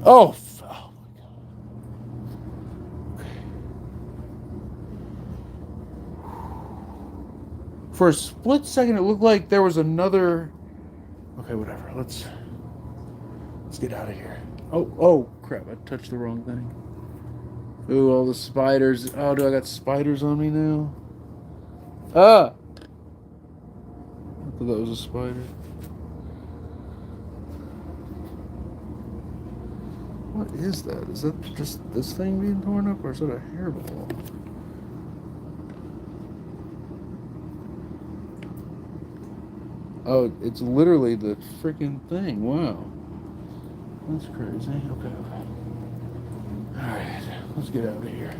A: Oh, my god. For a split second, it looked like there was another... Okay, whatever. Let's get out of here. Oh, crap. I touched the wrong thing. Ooh, all the spiders. Oh, do I got spiders on me now? Ah! I thought that was a spider. What is that? Is that just this thing being torn up, or is that a hairball? Oh, it's literally the freaking thing. Wow. That's crazy. Okay. Alright, let's get out of here.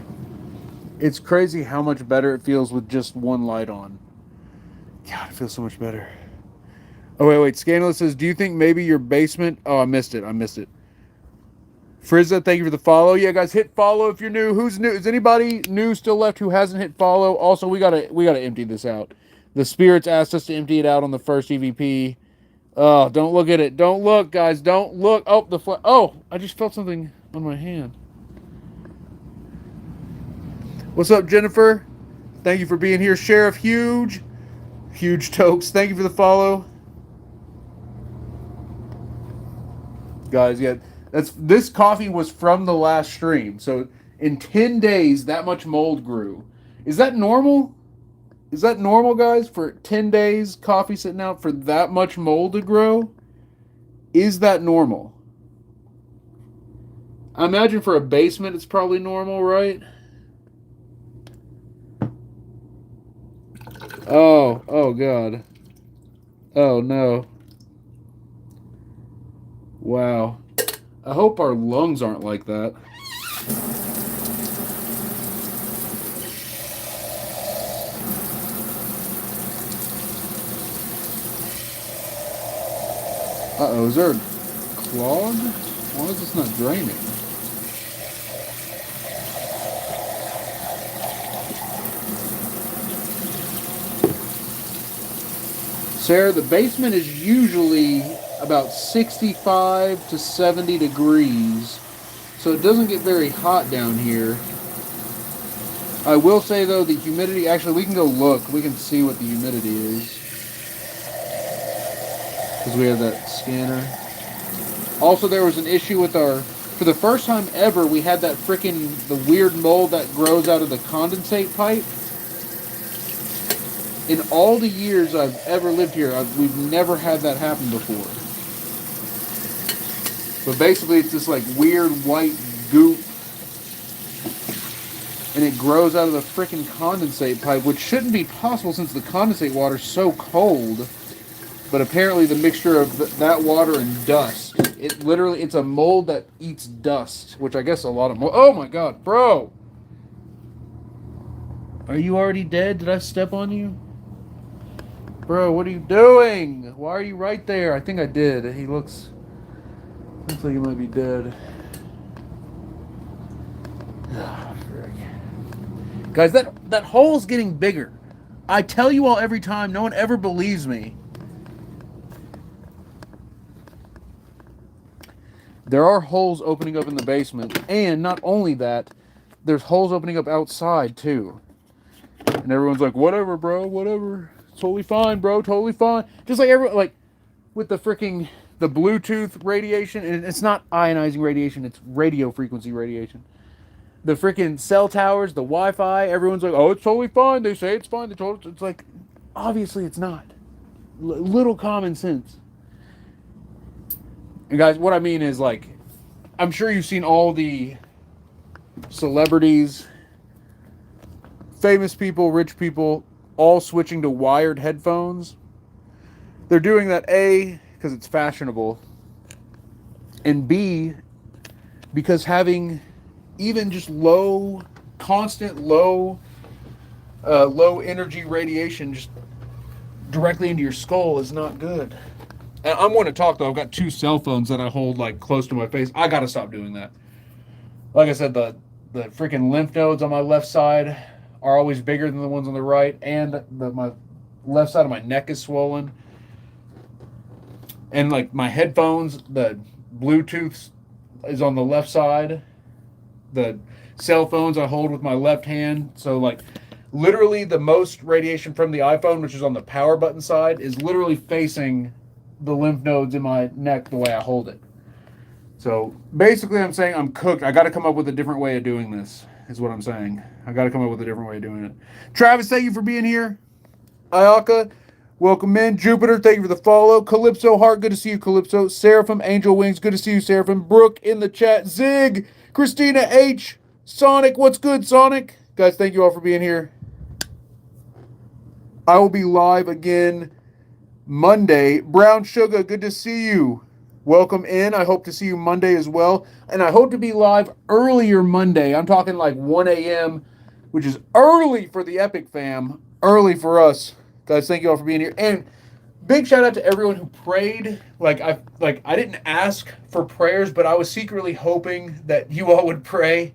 A: It's crazy how much better it feels with just one light on. God, it feels so much better. Oh, wait. Scandalous says, do you think maybe your basement... Oh, I missed it. Frizza, thank you for the follow. Yeah, guys, hit follow if you're new. Who's new? Is anybody new still left who hasn't hit follow? Also, we gotta empty this out. The spirits asked us to empty it out on the first EVP. Oh, don't look at it. Don't look, guys. Don't look. Oh, oh, I just felt something on my hand. What's up, Jennifer? Thank you for being here. Sheriff Huge Tokes, thank you for the follow. Guys, yeah, this coffee was from the last stream. So in 10 days, that much mold grew. Is that normal? Is that normal, guys? For 10 days, coffee sitting out for that much mold to grow? Is that normal? I imagine for a basement, it's probably normal, right? Oh God. Oh no. Wow. I hope our lungs aren't like that. Uh-oh, is there a clog? Why is this not draining? Sarah, the basement is usually about 65 to 70 degrees, so it doesn't get very hot down here. I will say, though, the humidity... Actually, we can go look. We can see what the humidity is. Because we have that scanner. Also, there was an issue with our... For the first time ever, we had that the weird mold that grows out of the condensate pipe. In all the years I've ever lived here, we've never had that happen before. But basically, it's this like weird white goop grows out of the freaking condensate pipe, which shouldn't be possible since the condensate water's so cold. But apparently the mixture of that water and dust, it's a mold that eats dust, which I guess a lot of mold. Oh my god, bro! Are you already dead? Did I step on you? Bro, what are you doing? Why are you right there? I think I did. He looks like he might be dead. Ah, frick. Guys, that hole's getting bigger. I tell you all every time, no one ever believes me. There are holes opening up in the basement, and not only that, there's holes opening up outside too. And everyone's like, whatever, bro, whatever. Totally fine, bro, totally fine. Just like everyone, like, with the Bluetooth radiation, and it's not ionizing radiation, it's radio frequency radiation. The freaking cell towers, the Wi-Fi, everyone's like, oh, it's totally fine. They say it's fine. It's like, obviously it's not. Little common sense. And guys, what I mean is, like, I'm sure you've seen all the celebrities, famous people, rich people, all switching to wired headphones. They're doing that, A, because it's fashionable, and B, because having even just constant low energy radiation just directly into your skull is not good. And I'm going to talk, though. I've got 2 cell phones that I hold, like, close to my face. I got to stop doing that. Like I said, the freaking lymph nodes on my left side are always bigger than the ones on the right, and my left side of my neck is swollen. And, like, my headphones, the Bluetooth is on the left side. The cell phones I hold with my left hand. So, like, literally the most radiation from the iPhone, which is on the power button side, is literally facing the lymph nodes in my neck the way I hold it. So basically I'm saying I'm cooked. I got to come up with a different way of doing this, is what I'm saying. I got to come up with a different way of doing it. Travis, thank you for being here. Ayaka, welcome in. Jupiter, thank you for the follow. Calypso Heart, good to see you, Calypso. Seraphim, Angel Wings, good to see you, Seraphim. Brooke in the chat. Zig, Christina H, Sonic, what's good, Sonic? Guys, thank you all for being here. I will be live again Monday. Brown Sugar, good to see you. Welcome in. I hope to see you Monday as well. And I hope to be live earlier Monday. I'm talking like 1 a.m., which is early for the Epic fam. Early for us. Guys, thank you all for being here. And big shout out to everyone who prayed. I didn't ask for prayers, but I was secretly hoping that you all would pray.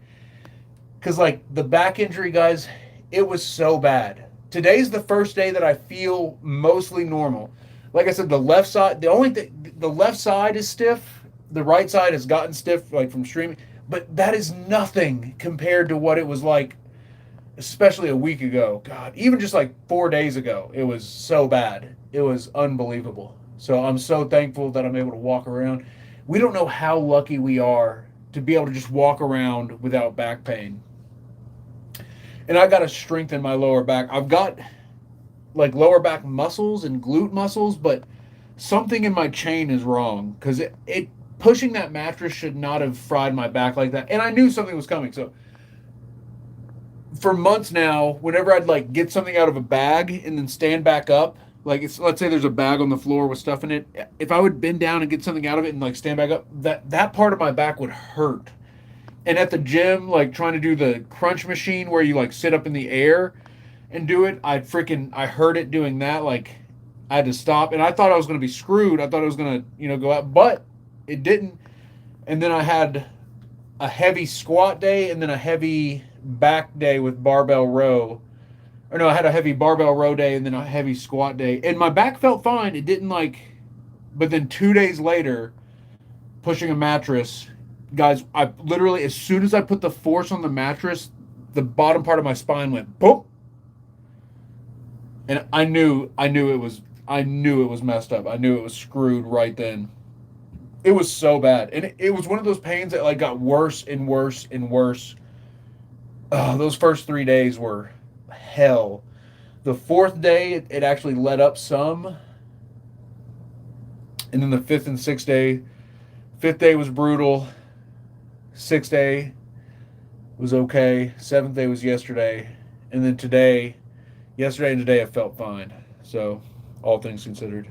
A: Because, like, the back injury, guys, it was so bad. Today's the first day that I feel mostly normal. Like I said, the left side, the left side is stiff. The right side has gotten stiff, like, from streaming. But that is nothing compared to what it was like, especially a week ago. God, even just like 4 days ago, it was so bad. It was unbelievable. So I'm so thankful that I'm able to walk around. We don't know how lucky we are to be able to just walk around without back pain. And I got to strengthen my lower back. I've got, like, lower back muscles and glute muscles, but something in my chain is wrong, because it pushing that mattress should not have fried my back like that. And I knew something was coming. So for months now, whenever I'd, like, get something out of a bag and then stand back up, like, let's say there's a bag on the floor with stuff in it, if I would bend down and get something out of it and, like, stand back up, that part of my back would hurt. And at the gym, like, trying to do the crunch machine where you, like, sit up in the air and do it, I heard it doing that. Like, I had to stop, and I thought I was going to be screwed. I thought it was going to, go out, but it didn't. And then I had a heavy squat day and then a heavy back day with barbell row. Or no, I had a heavy barbell row day and then a heavy squat day. And my back felt fine. It didn't, like, but then 2 days later, pushing a mattress, guys, I literally, as soon as I put the force on the mattress, the bottom part of my spine went boom. And I knew it was messed up. I knew it was screwed right then. It was so bad. And it was one of those pains that, like, got worse and worse and worse. Those first 3 days were hell. The 4th day, it actually let up some. And then the 5th and 6th day, 5th day was brutal. 6th day, was okay. Seventh day was yesterday. And then yesterday and today I felt fine. So, all things considered.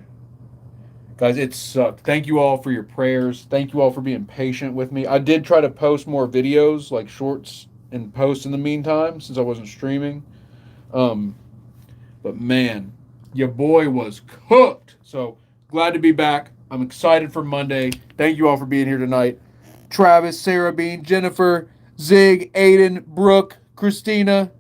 A: Guys, it sucked. Thank you all for your prayers. Thank you all for being patient with me. I did try to post more videos, like shorts and posts in the meantime, since I wasn't streaming. But man, your boy was cooked. So glad to be back. I'm excited for Monday. Thank you all for being here tonight. Travis, Sarah Bean, Jennifer, Zig, Aiden, Brooke, Christina,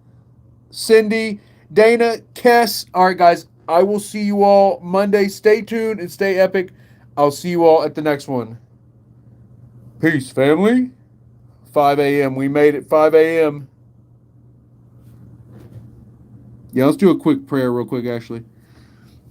A: Cindy, Dana, Kess. All right, guys. I will see you all Monday. Stay tuned and stay epic. I'll see you all at the next one. Peace, family. 5 a.m. We made it 5 a.m. Yeah, let's do a quick prayer real quick, Ashley.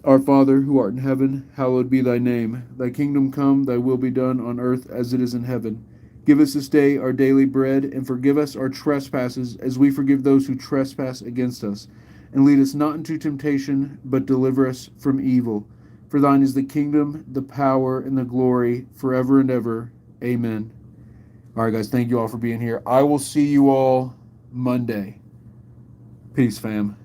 A: Our Father, who art in heaven, hallowed be thy name. Thy kingdom come, thy will be done on earth as it is in heaven. Give us this day our daily bread, and forgive us our trespasses, as we forgive those who trespass against us. And lead us not into temptation, but deliver us from evil. For thine is the kingdom, the power, and the glory, forever and ever. Amen. All right, guys, thank you all for being here. I will see you all Monday. Peace, fam.